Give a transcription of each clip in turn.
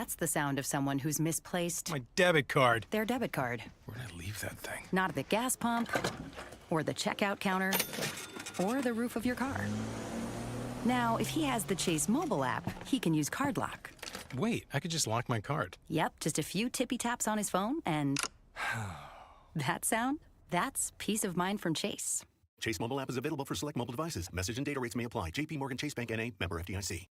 That's the sound of someone who's misplaced My debit card. their debit card. Where'd I leave that thing? Not at the gas pump, or the checkout counter, or the roof of your car. Now, if he has the Chase mobile app, he can use Card Lock. Wait, I could just lock my card. Yep, just a few tippy taps on his phone, and that sound? That's peace of mind from Chase. Chase mobile app is available for select mobile devices. Message and data rates may apply. JP Morgan Chase Bank N.A., member FDIC.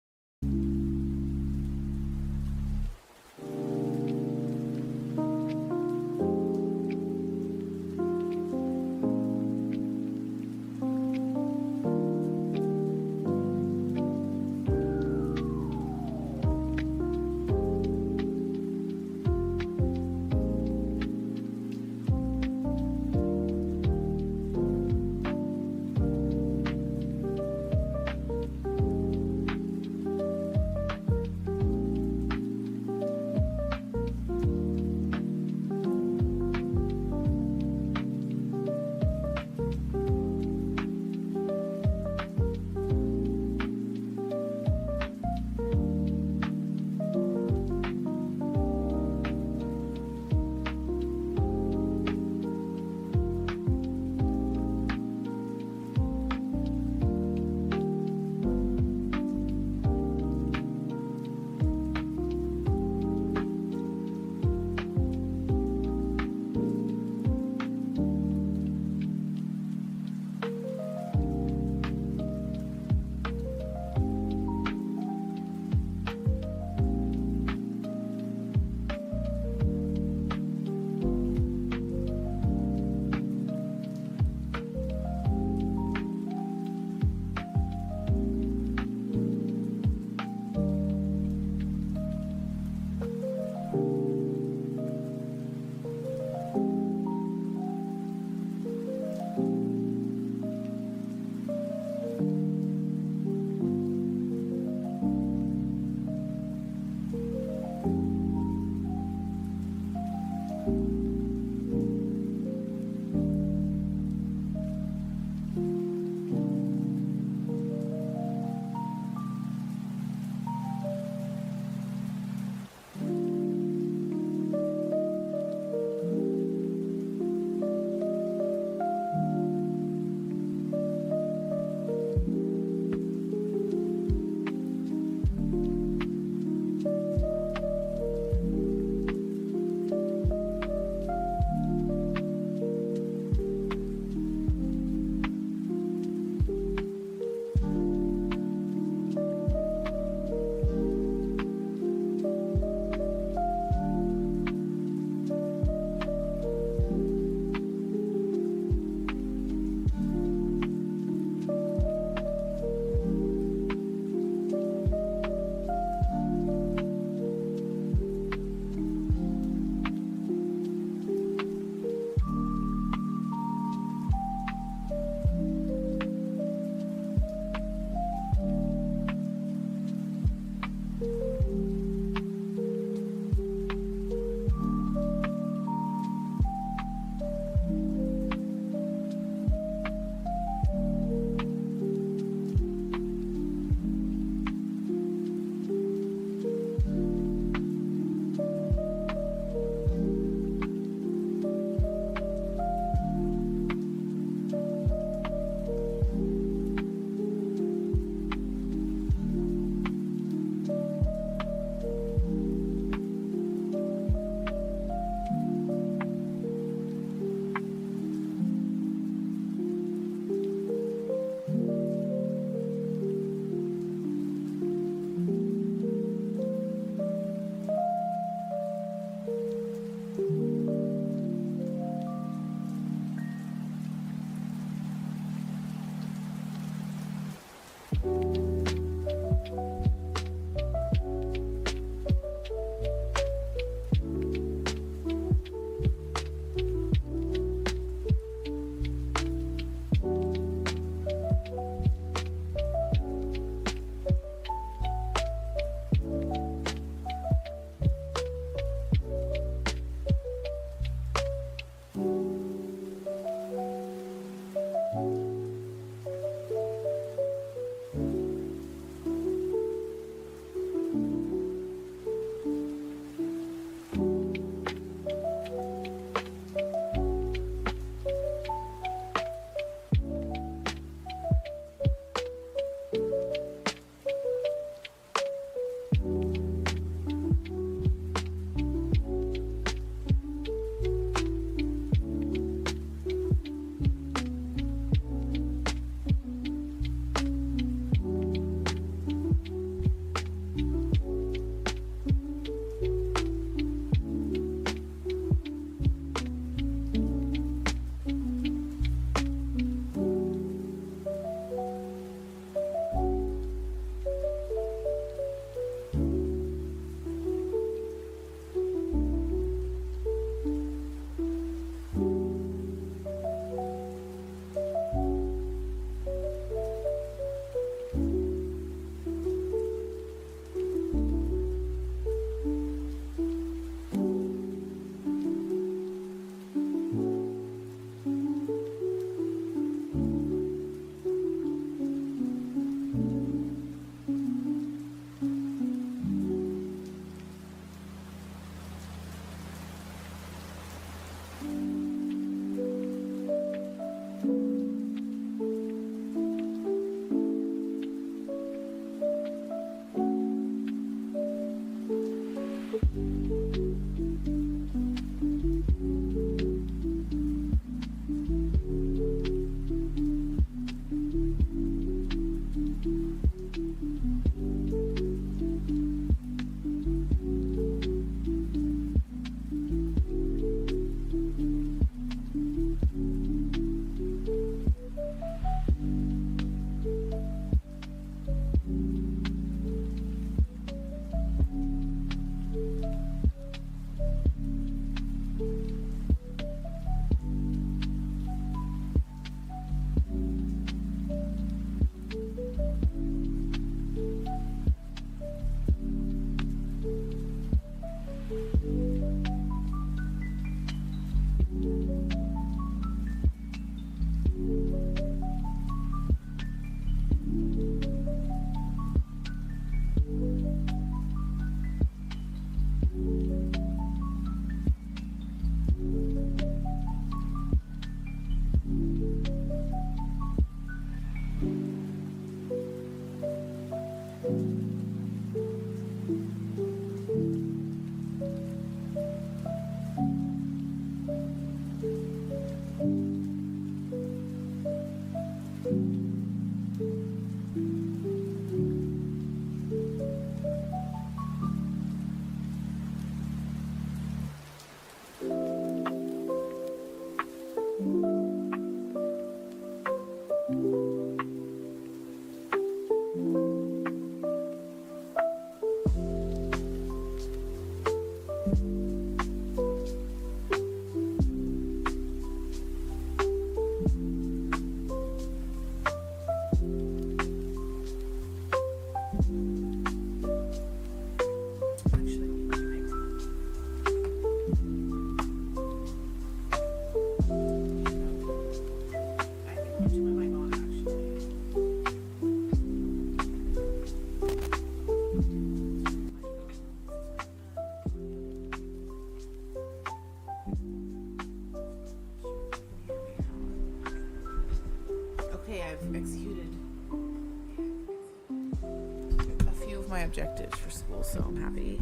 my objectives for school, so I'm happy.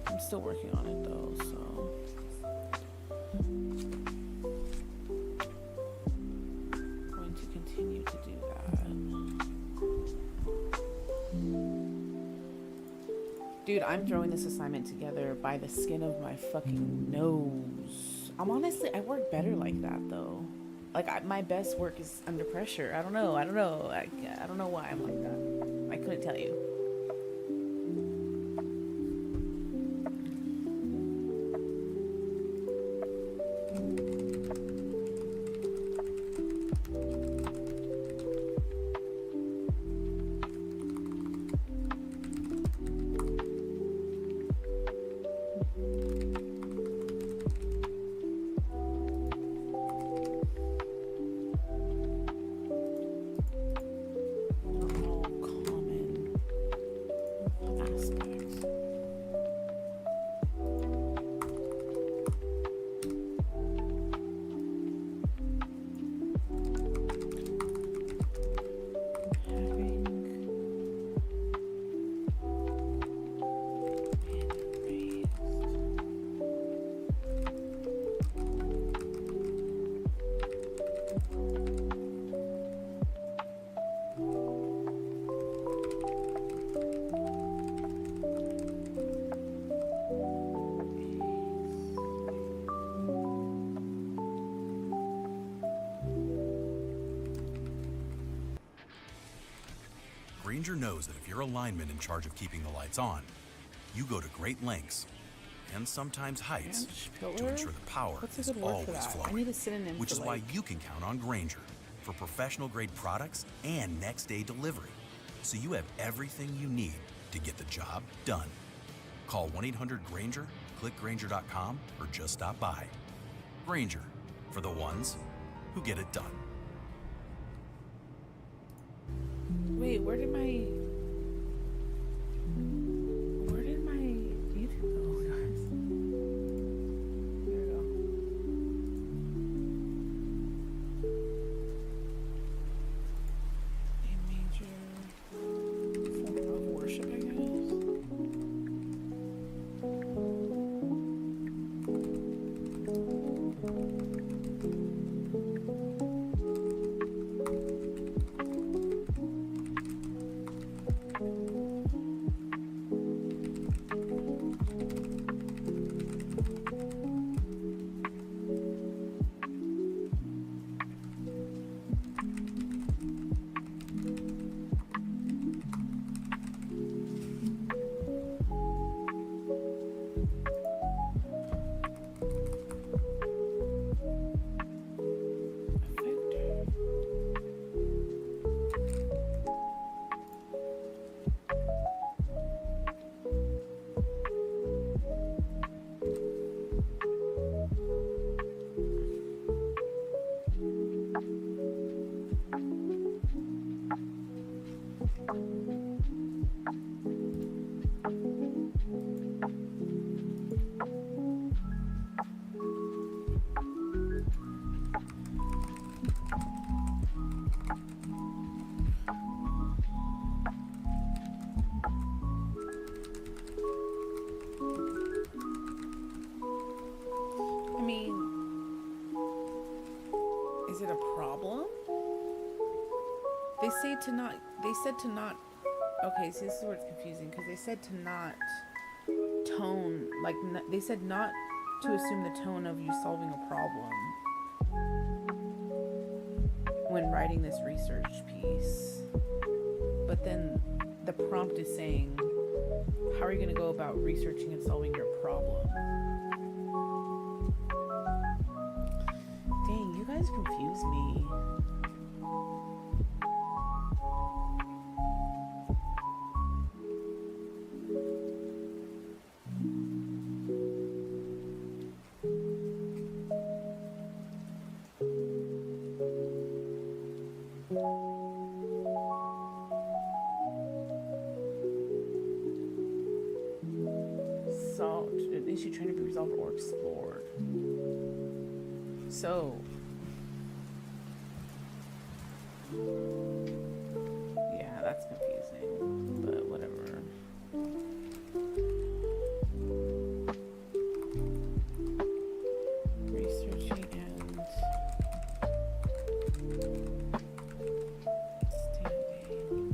I'm still working on it though, so I'm going to continue to do that. Dude, I'm throwing this assignment together by the skin of my fucking nose. I work better like that though. Like my best work is under pressure. I don't know. I don't know why I'm like that. I couldn't tell you. Grainger knows that if you're a lineman in charge of keeping the lights on, you go to great lengths and sometimes heights to ensure the power is always flowing. I need a synonym which for is why you can count on Grainger for professional grade products and next day delivery, so you have everything you need to get the job done. Call 1-800-GRAINGER, click Grainger.com, or just stop by. Grainger, for the ones who get it done. Wait, where did my YouTube go, guys? There we go. A major form of worship, I guess. Is it a problem? They said to not, okay, so this is where it's confusing, because they said to not tone, like, they said not to assume the tone of you solving a problem when writing this research piece. But then the prompt is saying, how are you going to go about researching and solving your problem? Dang, you guys confuse me. Solved, an issue trying to be resolved or explored. So, Yeah, that's confusing, but whatever. Researching and standing.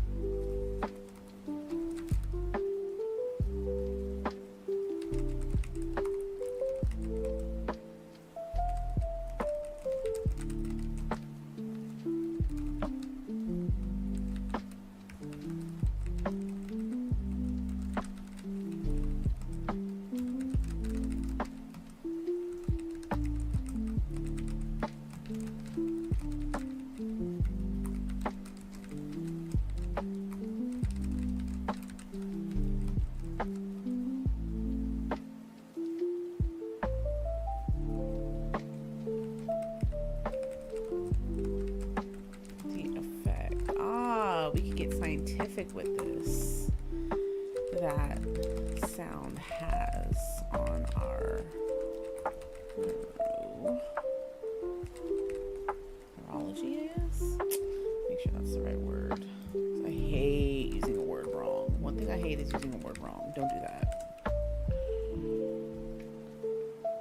The effect. Ah, we could get scientific with this. That sound has on our neurology, I guess. Make sure that's the right word. I hate using a word wrong. One thing I hate is using a word wrong. Don't do that.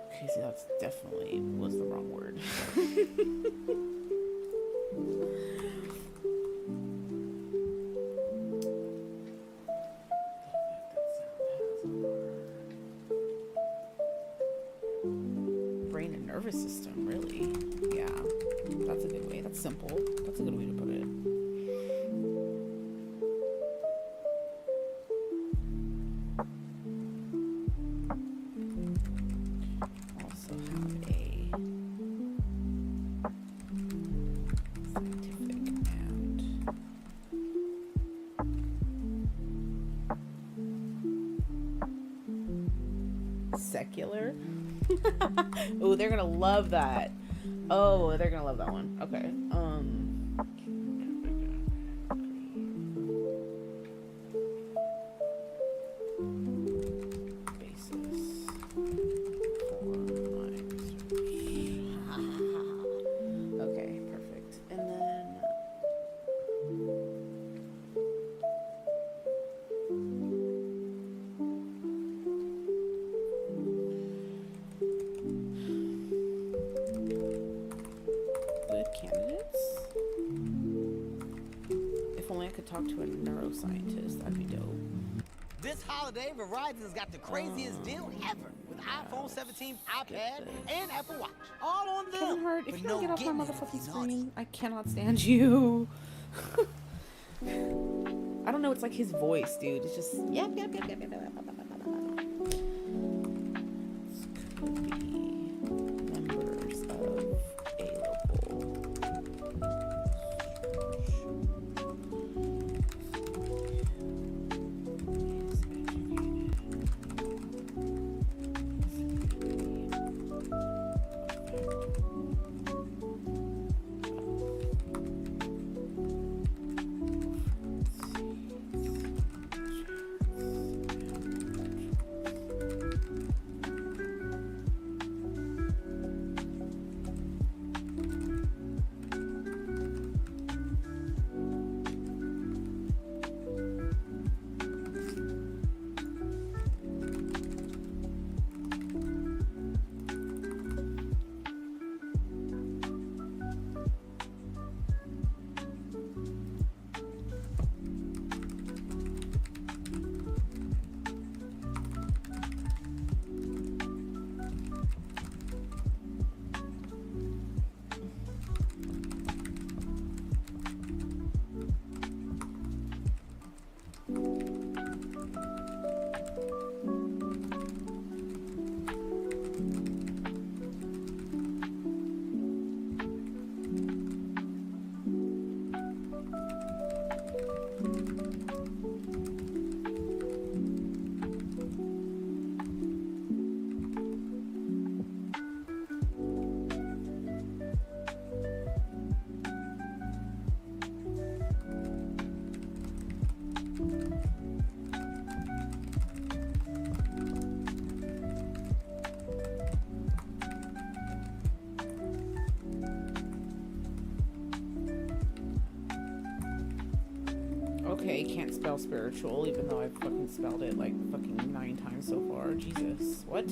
Okay, see, that's definitely was the wrong word. Brain and nervous system, really. Yeah, that's a good way. That's simple. That's a good way to put it. Also have a scientific and secular. Oh, they're gonna love that. Oh, they're gonna love that one. Okay. Basis for my research. Okay, perfect. And then good candidates. If only I could talk to a neuroscientist, that'd be dope. This holiday, Verizon's got the craziest deal ever with iPhone 17, iPad, and Apple Watch. All on them. Kevin Hart, if But you don't no get off my getting it motherfucking if you're naughty. screen, I cannot stand you. I don't know, it's like his voice, dude. It's just yep. This could be members of a local Okay, can't spell spiritual, even though I've fucking spelled it like fucking 9 times so far. Jesus. What?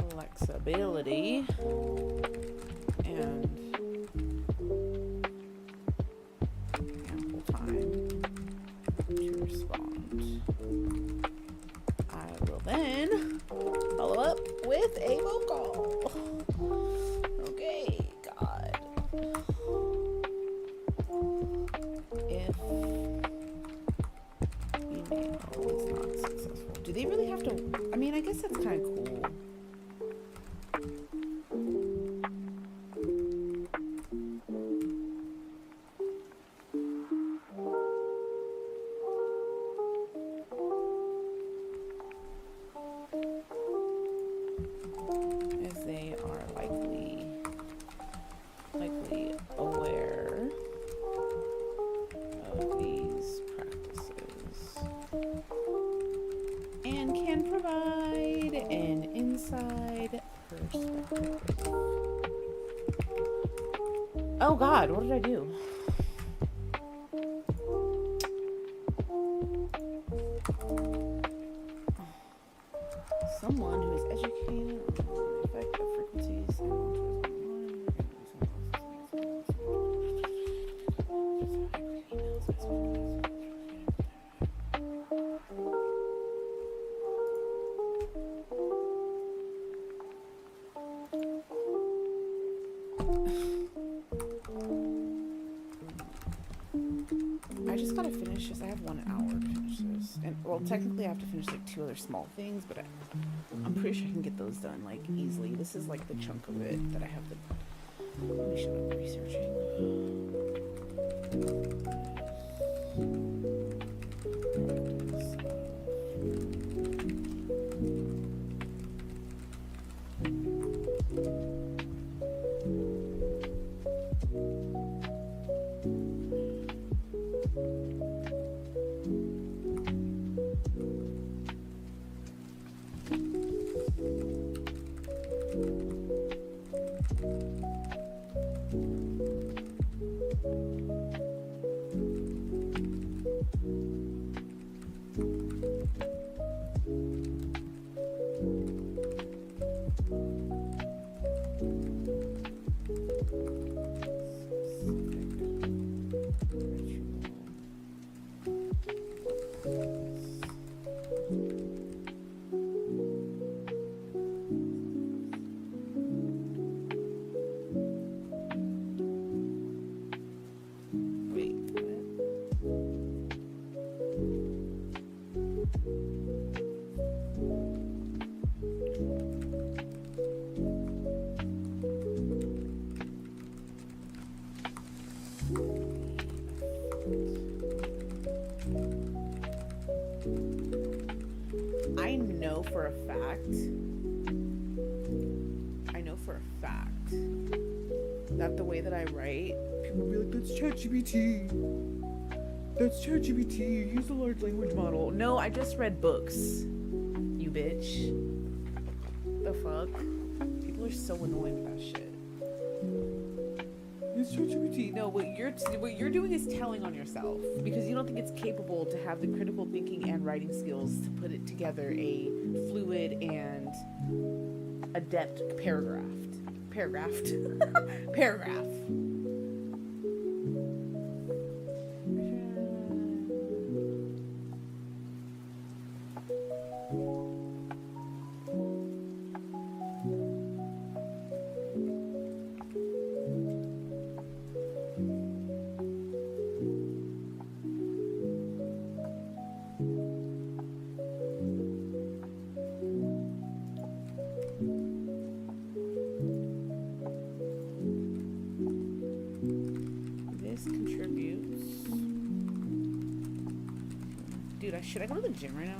Flexibility and ample time to respond. I will then follow up with a vocal. Okay, God. If email is not successful, do they really have to? I mean, I guess that's kind of cool. As they are likely aware of these practices and can provide an inside perspective. Oh God, what did I do? Someone who is educated on the effect of frequencies I just gotta finish this. I have 1 hour to finish this. And, well, technically I have to finish like 2 other small things, but I'm pretty sure I can get those done like easily. This is like the chunk of it that I have to. Let me shut up researching. I know for a fact that the way that I write, people will be like, that's ChatGPT. That's ChatGPT. Use the large language model. No, I just read books. You bitch. The fuck? People are so annoying with that shit. It's ChatGPT. No, what you're doing is telling on yourself because you don't think it's capable to have the critical thinking and writing skills to put it together a fluid and adept paragraph. Should I go to the gym right now?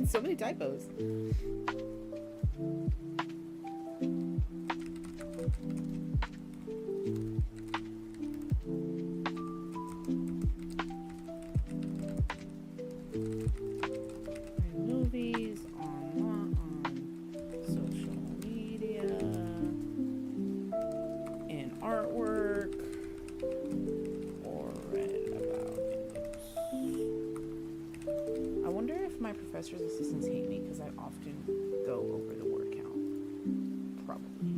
So many typos. Movies, on social media, and artwork, or read about it. I wonder if my professor's assistants hate me because I often go over the word count. Probably.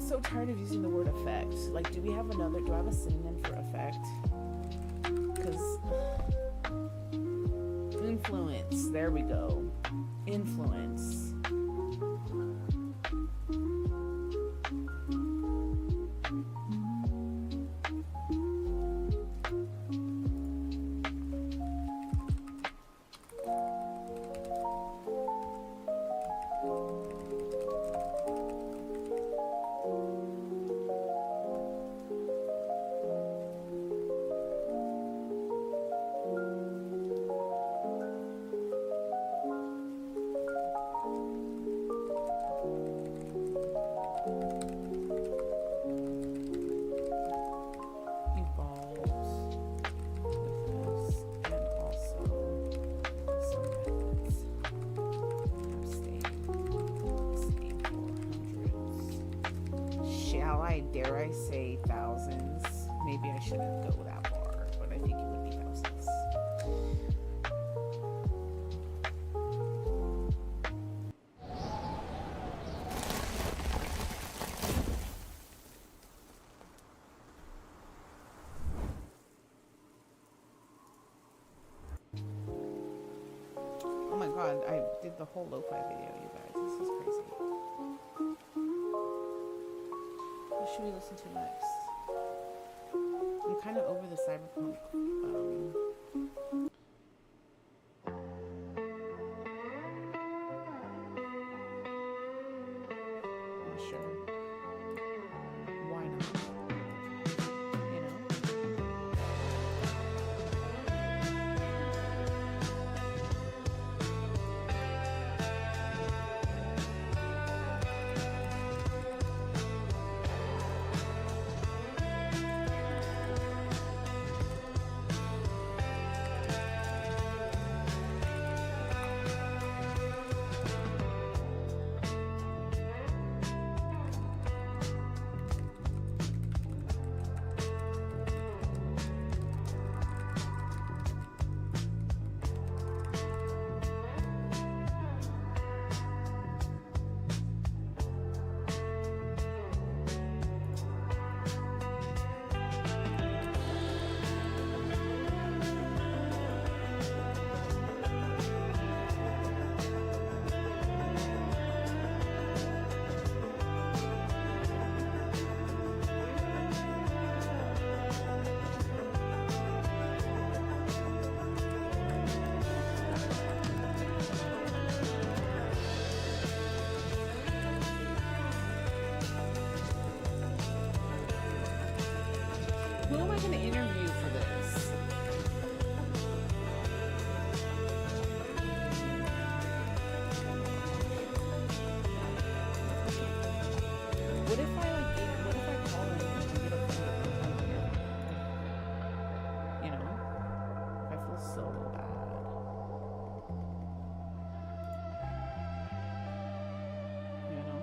So tired of using the word effect. Like, do I have a synonym for effect? Because influence, there we go. Influence. Dare I say thousands? Maybe I shouldn't go that far, but I think it would be thousands. Oh my god, I did the whole lo-fi video, you guys. This is crazy. What should we listen to next? I'm kind of over the cyberpunk. I'm not sure. Why not? You know? Who am I going to interview for this? What if I call him and get a phone number? You know? I feel so bad. You know?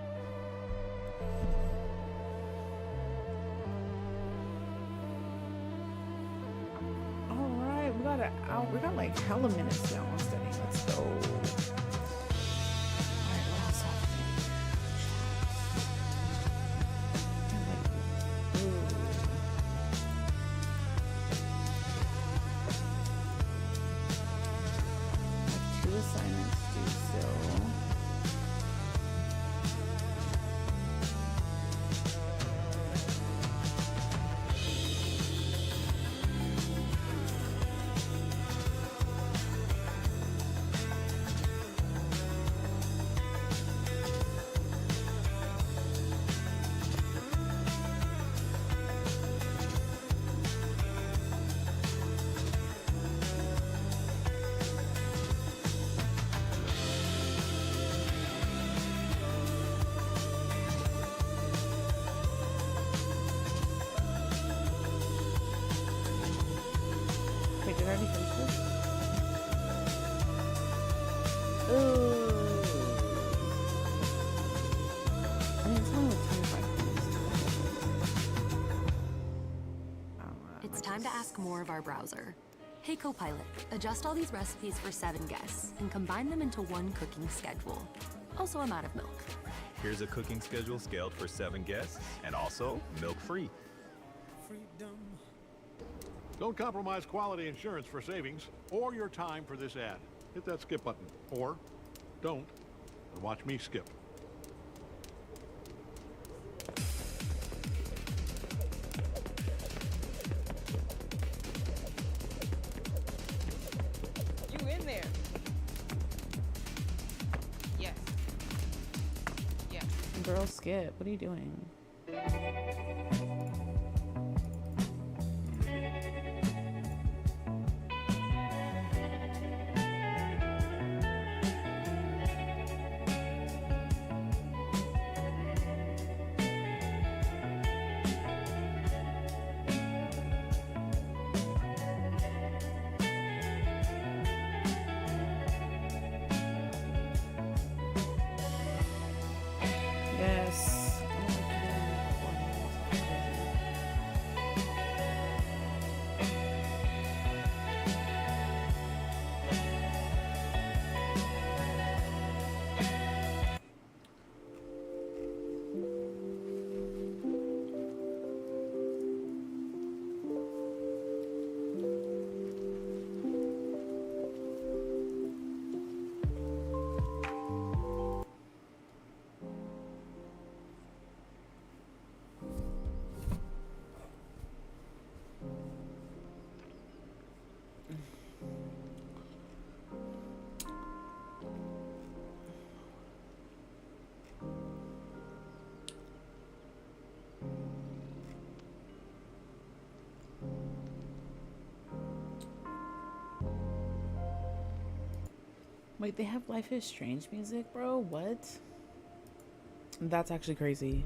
Alright, we got like hella minutes now on study. Let's go. Alright, what else have we like 2 assignments due still. Wait, did I already finish this? Ooh. I mean, it's only like 25 minutes. It's time to ask more of our browser. Hey Copilot, adjust all these recipes for 7 guests and combine them into one cooking schedule. Also, I'm out of milk. Here's a cooking schedule scaled for 7 guests and also milk-free. Don't compromise quality insurance for savings or your time for this ad. Hit that skip button, or don't, and watch me skip. You in there? Yes. Yes. Girl, skip. What are you doing? Yes. Wait, they have Life is Strange music, bro? What? That's actually crazy.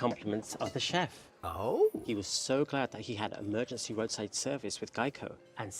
compliments of the chef. Oh? He was so glad that he had emergency roadside service with Geico and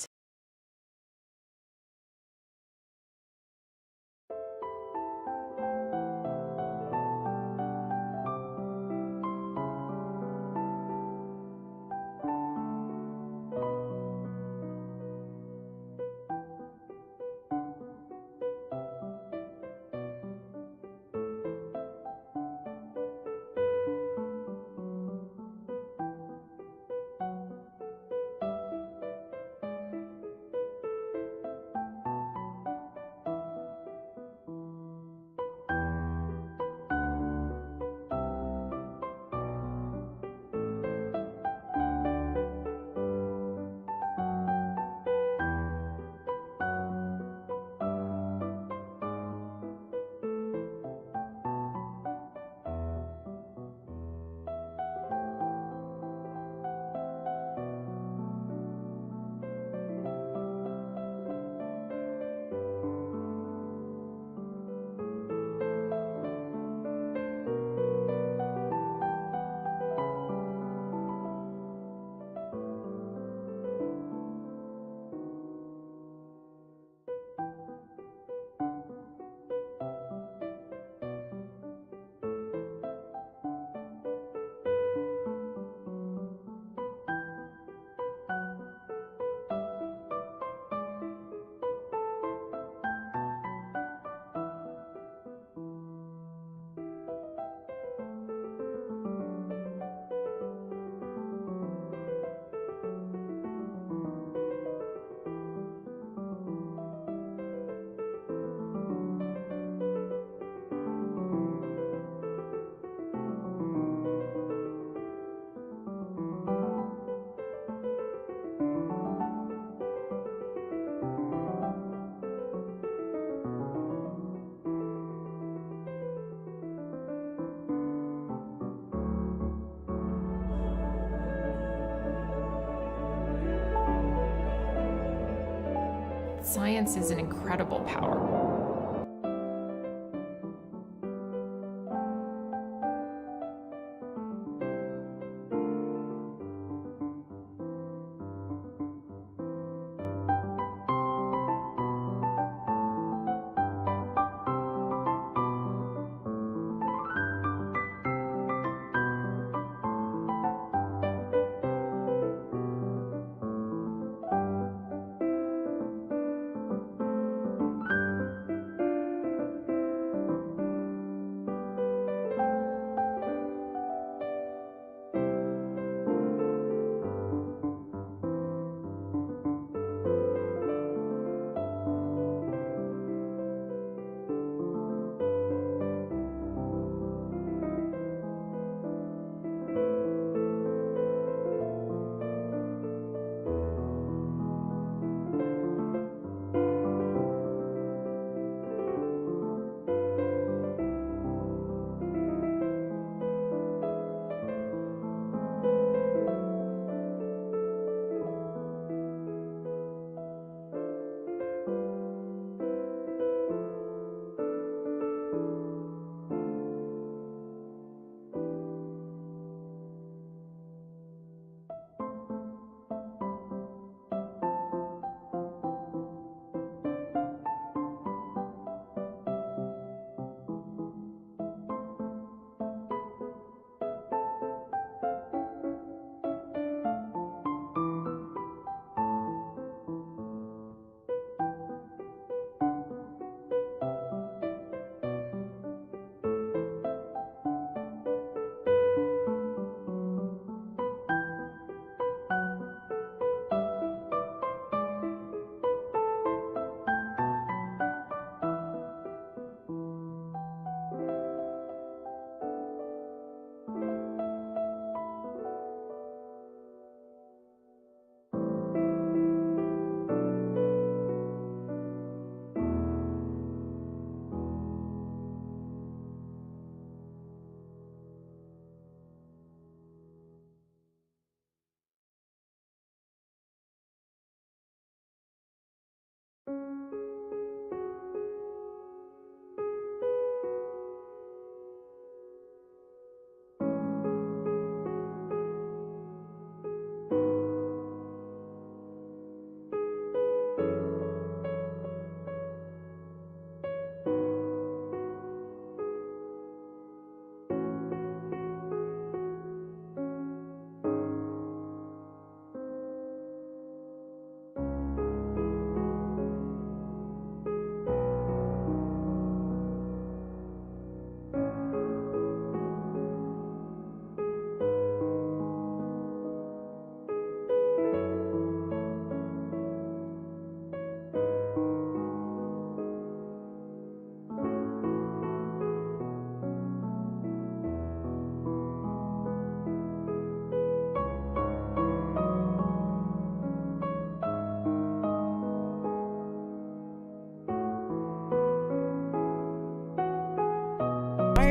Science is an incredible power.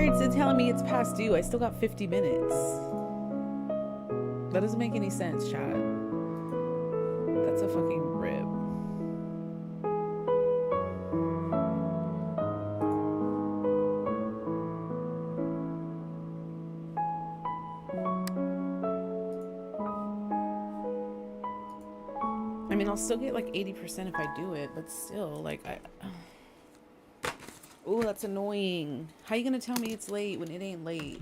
Why is it telling me it's past due? I still got 50 minutes. That doesn't make any sense, chat. That's a fucking rib. I mean, I'll still get like 80% if I do it, but still, like, oh, that's annoying. How you gonna tell me it's late when it ain't late?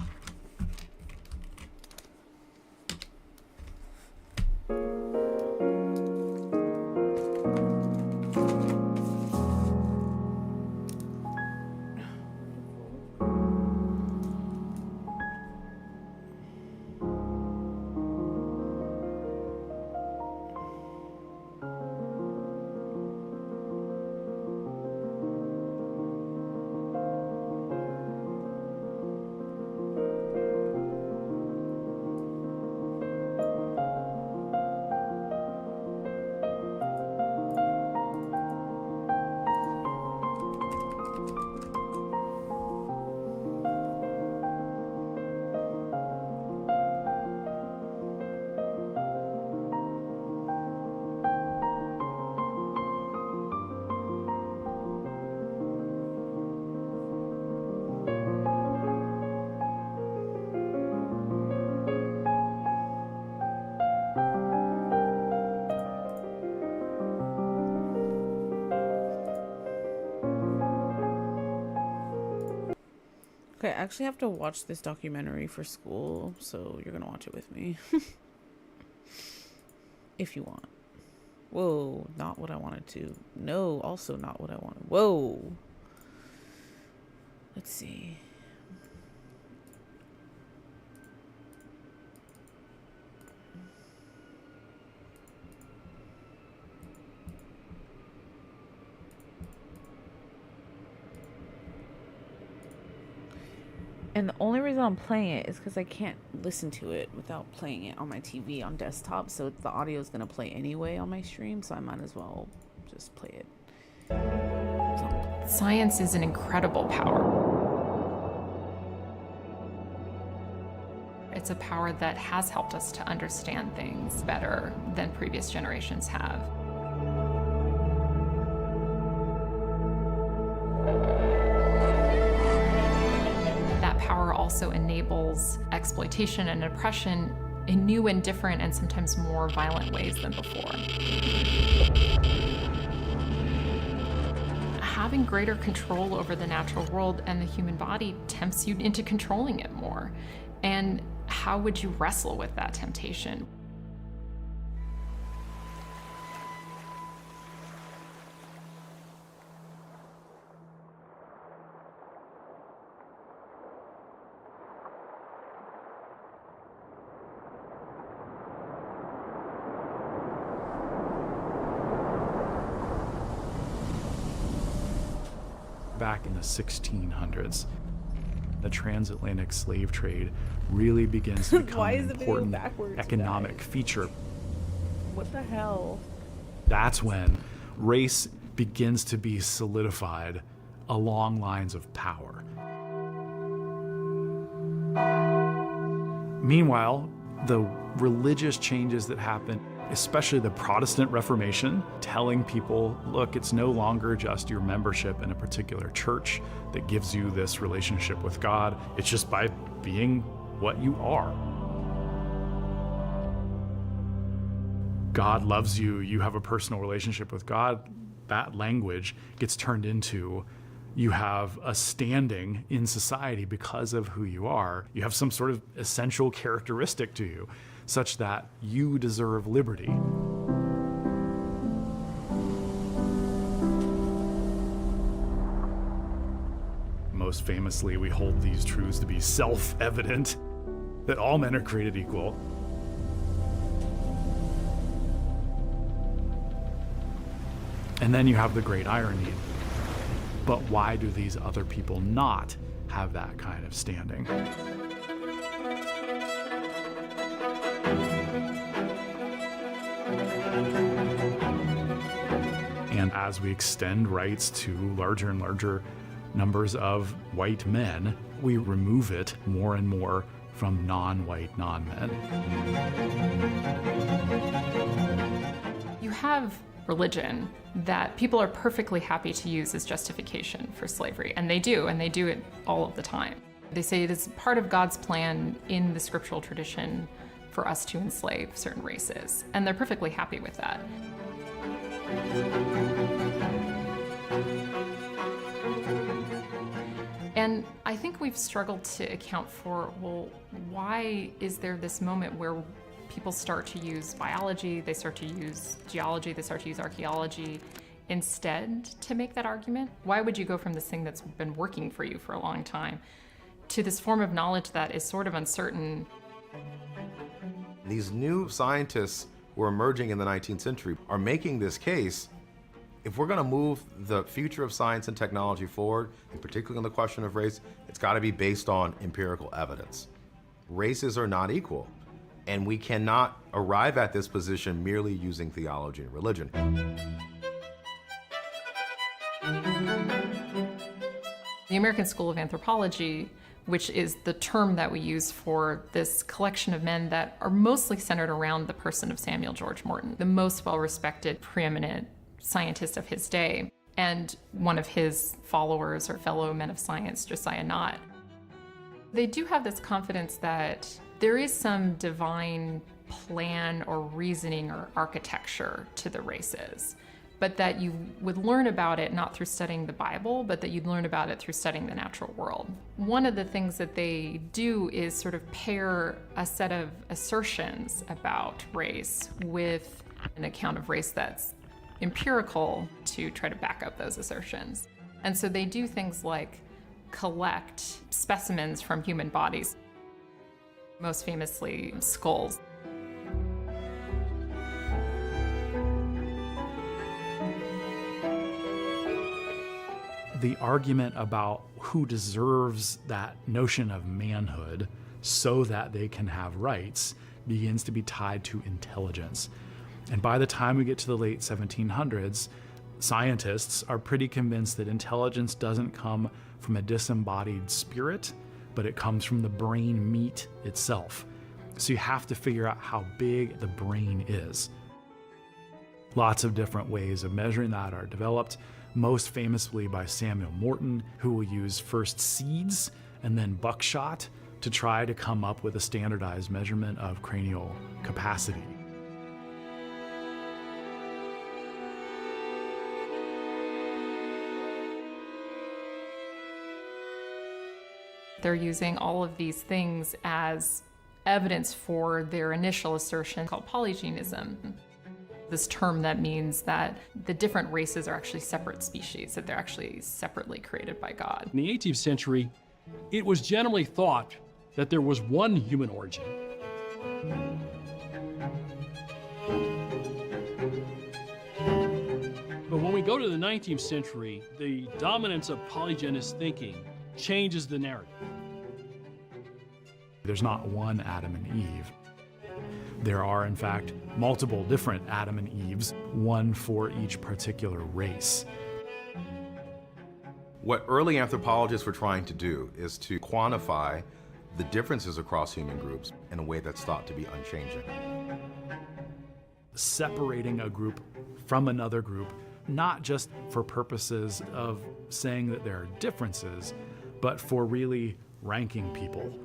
Okay, I actually have to watch this documentary for school, so you're gonna watch it with me. If you want. Whoa, not what I wanted to. No, also not what I wanted. Whoa. Let's see. And the only reason I'm playing it is because I can't listen to it without playing it on my TV on desktop. So the audio is going to play anyway on my stream. So I might as well just play it. Science is an incredible power. It's a power that has helped us to understand things better than previous generations have. Power also enables exploitation and oppression in new and different and sometimes more violent ways than before. Having greater control over the natural world and the human body tempts you into controlling it more. And how would you wrestle with that temptation? Back in the 1600s, the transatlantic slave trade really begins to become an important economic feature. What the hell? That's when race begins to be solidified along lines of power. Meanwhile, the religious changes that happen, especially the Protestant Reformation, telling people, look, it's no longer just your membership in a particular church that gives you this relationship with God. It's just by being what you are. God loves you, you have a personal relationship with God. That language gets turned into you have a standing in society because of who you are. You have some sort of essential characteristic to you, such that you deserve liberty. Most famously, we hold these truths to be self-evident, that all men are created equal. And then you have the great irony. But why do these other people not have that kind of standing? And as we extend rights to larger and larger numbers of white men, we remove it more and more from non-white non-men. You have religion that people are perfectly happy to use as justification for slavery, and they do it all of the time. They say it is part of God's plan in the scriptural tradition for us to enslave certain races, and they're perfectly happy with that. And I think we've struggled to account for, well, why is there this moment where people start to use biology, they start to use geology, they start to use archaeology instead to make that argument? Why would you go from this thing that's been working for you for a long time to this form of knowledge that is sort of uncertain? These new scientists who are emerging in the 19th century are making this case. If we're going to move the future of science and technology forward, and particularly on the question of race, it's got to be based on empirical evidence. Races are not equal, and we cannot arrive at this position merely using theology and religion. The American School of Anthropology, which is the term that we use for this collection of men that are mostly centered around the person of Samuel George Morton, the most well-respected, preeminent scientist of his day, and one of his followers or fellow men of science, Josiah Nott. They do have this confidence that there is some divine plan or reasoning or architecture to the races, but that you would learn about it not through studying the Bible, but that you'd learn about it through studying the natural world. One of the things that they do is sort of pair a set of assertions about race with an account of race that's empirical to try to back up those assertions. And so they do things like collect specimens from human bodies, most famously skulls. The argument about who deserves that notion of manhood so that they can have rights begins to be tied to intelligence. And by the time we get to the late 1700s, scientists are pretty convinced that intelligence doesn't come from a disembodied spirit, but it comes from the brain meat itself. So you have to figure out how big the brain is. Lots of different ways of measuring that are developed, most famously by Samuel Morton, who will use first seeds and then buckshot to try to come up with a standardized measurement of cranial capacity. They're using all of these things as evidence for their initial assertion called polygenism. This term that means that the different races are actually separate species, that they're actually separately created by God. In the 18th century, it was generally thought that there was one human origin. But when we go to the 19th century, the dominance of polygenist thinking changes the narrative. There's not one Adam and Eve. There are, in fact, multiple different Adam and Eves, one for each particular race. What early anthropologists were trying to do is to quantify the differences across human groups in a way that's thought to be unchanging. Separating a group from another group, not just for purposes of saying that there are differences, but for really ranking people.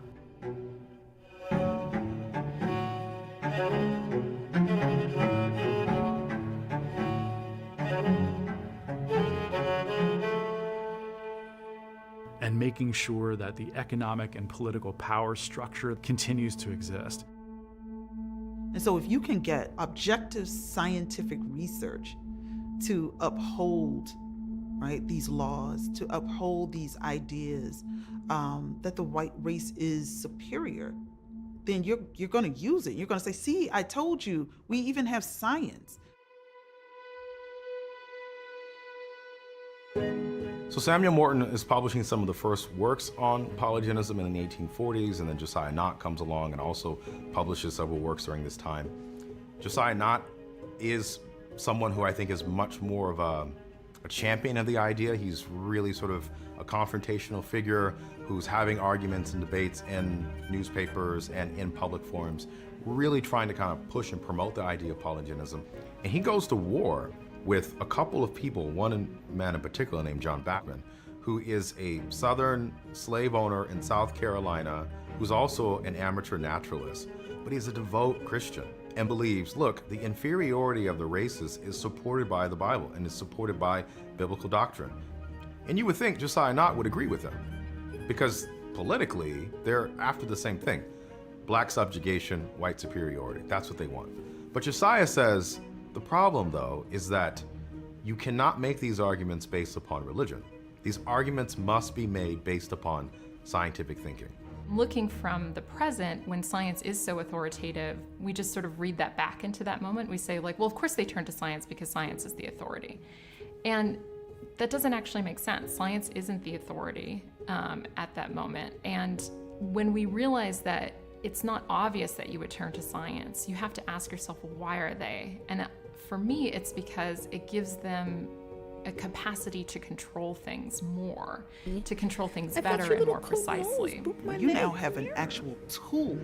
And making sure that the economic and political power structure continues to exist. And so if you can get objective scientific research to uphold, right, these laws, to uphold these ideas that the white race is superior, then you're going to use it. You're going to say, see, I told you, we even have science. So Samuel Morton is publishing some of the first works on polygenism in the 1840s, and then Josiah Nott comes along and also publishes several works during this time. Josiah Nott is someone who I think is much more of a champion of the idea. He's really sort of a confrontational figure who's having arguments and debates in newspapers and in public forums, really trying to kind of push and promote the idea of polygenism. And he goes to war with a couple of people, one man in particular named John Bachman, who is a Southern slave owner in South Carolina, who's also an amateur naturalist, but he's a devout Christian and believes, look, the inferiority of the races is supported by the Bible and is supported by biblical doctrine. And you would think Josiah Nott would agree with him, because politically, they're after the same thing. Black subjugation, white superiority, that's what they want. But Josiah says, the problem though, is that you cannot make these arguments based upon religion. These arguments must be made based upon scientific thinking. Looking from the present, when science is so authoritative, we just sort of read that back into that moment. We say like, well, of course they turn to science because science is the authority. And that doesn't actually make sense. Science isn't the authority at that moment. And when we realize that it's not obvious that you would turn to science, you have to ask yourself, well, why are they? And for me, it's because it gives them a capacity to control things more, to control things better and more precisely. You now have an actual tool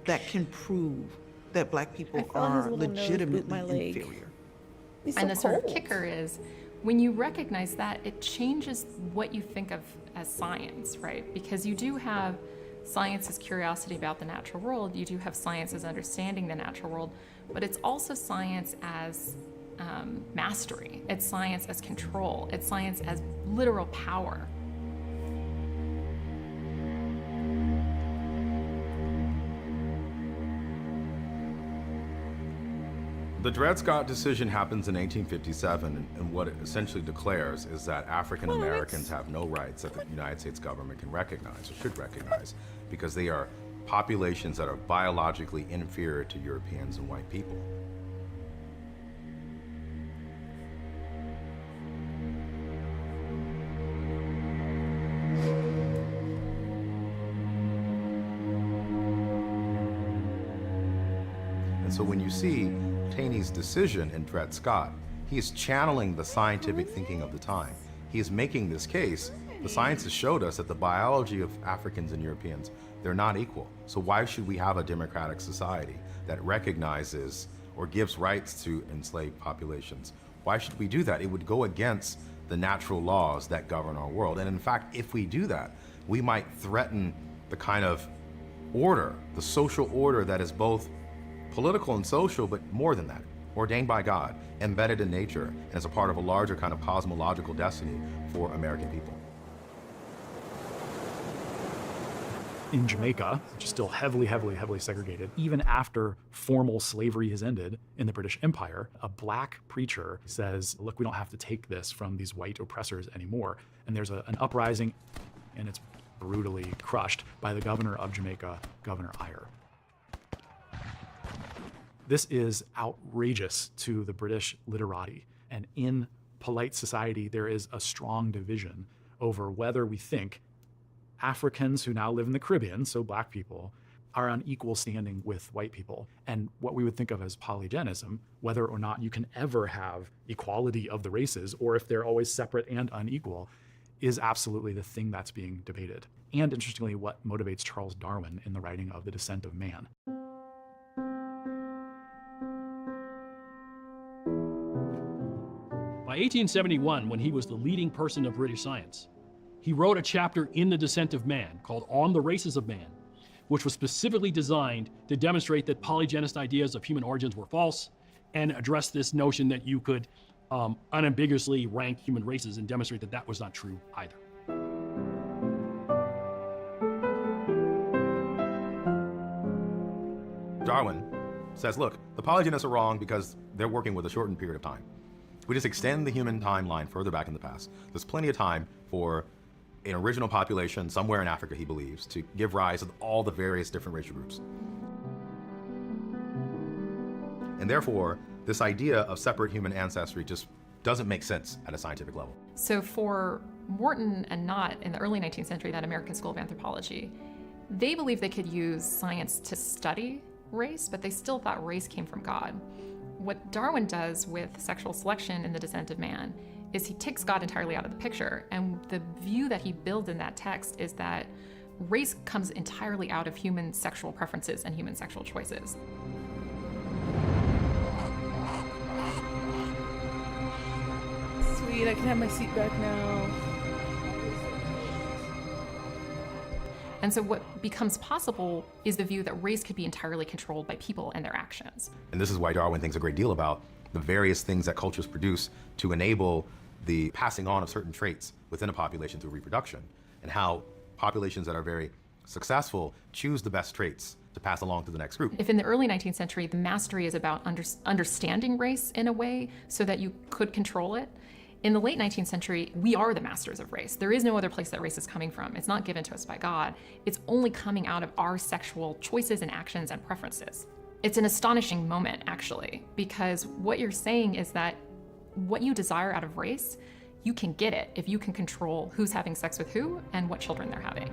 that can prove that Black people are legitimately inferior. And the sort of kicker is, when you recognize that, it changes what you think of as science, right? Because you do have science as curiosity about the natural world, you do have science as understanding the natural world, but it's also science as mastery. It's science as control. It's science as literal power. The Dred Scott decision happens in 1857, and what it essentially declares is that African Americans have no rights that the United States government can recognize or should recognize, because they are populations that are biologically inferior to Europeans and white people. And so when you see Taney's decision in Dred Scott, he is channeling the scientific thinking of the time. He is making this case. The science has showed us that the biology of Africans and Europeans, they're not equal. So why should we have a democratic society that recognizes or gives rights to enslaved populations? Why should we do that? It would go against the natural laws that govern our world. And in fact, if we do that, we might threaten the kind of order, the social order that is both political and social, but more than that, ordained by God, embedded in nature, and as a part of a larger kind of cosmological destiny for American people. In Jamaica, which is still heavily segregated, even after formal slavery has ended in the British Empire, a Black preacher says, look, we don't have to take this from these white oppressors anymore. And there's an uprising, and it's brutally crushed by the governor of Jamaica, Governor Eyre. This is outrageous to the British literati. And in polite society, there is a strong division over whether we think Africans who now live in the Caribbean, so Black people, are on equal standing with white people. And what we would think of as polygenism, whether or not you can ever have equality of the races, or if they're always separate and unequal, is absolutely the thing that's being debated. And interestingly, what motivates Charles Darwin in the writing of The Descent of Man. By 1871, when he was the leading person of British science, he wrote a chapter in The Descent of Man called On the Races of Man, which was specifically designed to demonstrate that polygenist ideas of human origins were false and address this notion that you could unambiguously rank human races and demonstrate that that was not true either. Darwin says, look, the polygenists are wrong because they're working with a shortened period of time. We just extend the human timeline further back in the past. There's plenty of time for an original population somewhere in Africa, he believes, to give rise to all the various different racial groups. And therefore, this idea of separate human ancestry just doesn't make sense at a scientific level. So for Morton and Nott in the early 19th century, that American School of Anthropology, they believed they could use science to study race, but they still thought race came from God. What Darwin does with sexual selection in The Descent of Man is he takes God entirely out of the picture. And the view that he builds in that text is that race comes entirely out of human sexual preferences and human sexual choices. Sweet, I can have my seat back now. And so what becomes possible is the view that race could be entirely controlled by people and their actions. And this is why Darwin thinks a great deal about the various things that cultures produce to enable the passing on of certain traits within a population through reproduction, and how populations that are very successful choose the best traits to pass along to the next group. If in the early 19th century, the mastery is about understanding race in a way so that you could control it, in the late 19th century, we are the masters of race. There is no other place that race is coming from. It's not given to us by God. It's only coming out of our sexual choices and actions and preferences. It's an astonishing moment, actually, because what you're saying is that what you desire out of race, you can get it if you can control who's having sex with who and what children they're having.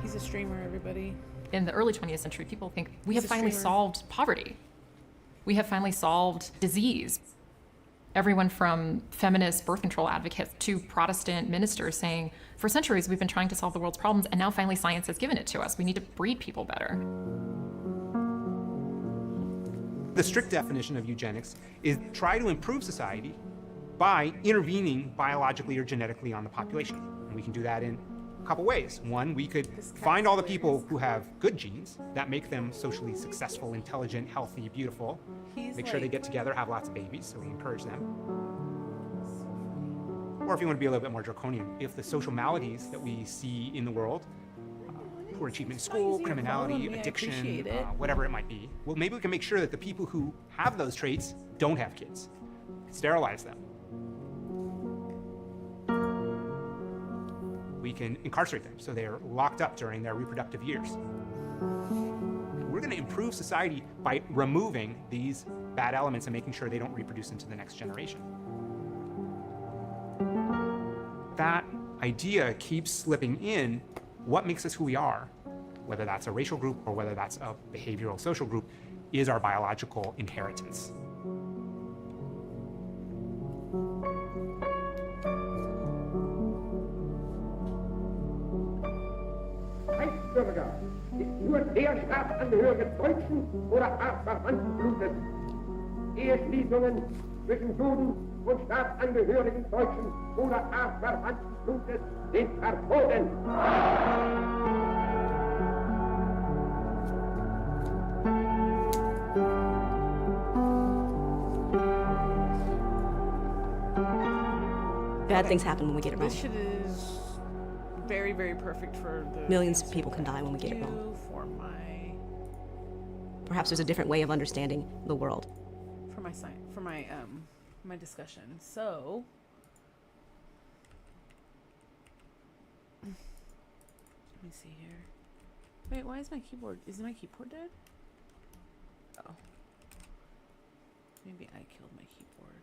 He's a streamer, everybody. In the early 20th century, people think we have He's a finally streamer. solved poverty. We have finally solved disease. Everyone from feminist birth control advocates to Protestant ministers saying, for centuries we've been trying to solve the world's problems, and now finally science has given it to us. We need to breed people better. The strict definition of eugenics is try to improve society by intervening biologically or genetically on the population. And we can do that in a couple ways. One, we could find all the people who have good genes that make them socially successful, intelligent, healthy, beautiful, make sure they get together, have lots of babies, so we encourage them. Or if you want to be a little bit more draconian, if the social maladies that we see in the world, poor achievement in school, criminality, addiction, whatever it might be, well, maybe we can make sure that the people who have those traits don't have kids, sterilize them. We can incarcerate them so they're locked up during their reproductive years. We're going to improve society by removing these bad elements and making sure they don't reproduce into the next generation. That idea keeps slipping in. What makes us who we are, whether that's a racial group or whether that's a behavioral social group, is our biological inheritance. Reichsbürger ist nur der Staatsangehörige deutschen oder artverwandten Blutes. Eheschließungen zwischen Juden und Staatsangehörigen deutschen oder artverwandten Blutes sind verboten. Bad things happen when we get it wrong. This shit is very, very perfect for the Millions of people can die when we get it wrong. For my Perhaps there's a different way of understanding the world. for my science, for my my discussion. So let me see here. Wait, why is my keyboard? Is my keyboard dead? Oh, maybe I killed my keyboard.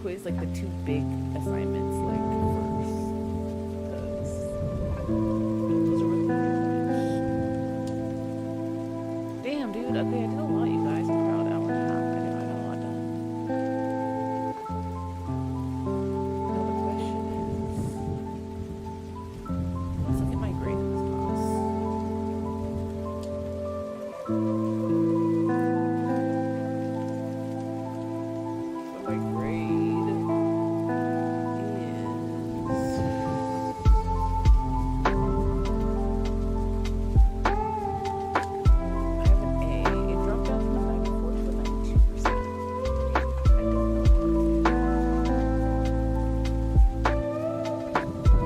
quiz like the 2 big assignments like first? 'Cause those are really good. Damn, dude. Okay, I did a lot, you guys. I'm proud. Hour and a half. I got a lot done. Now the question is, let's look at my grade in this class. So my grade is I have an A. It dropped down from a 94 to a 92%. I don't know why.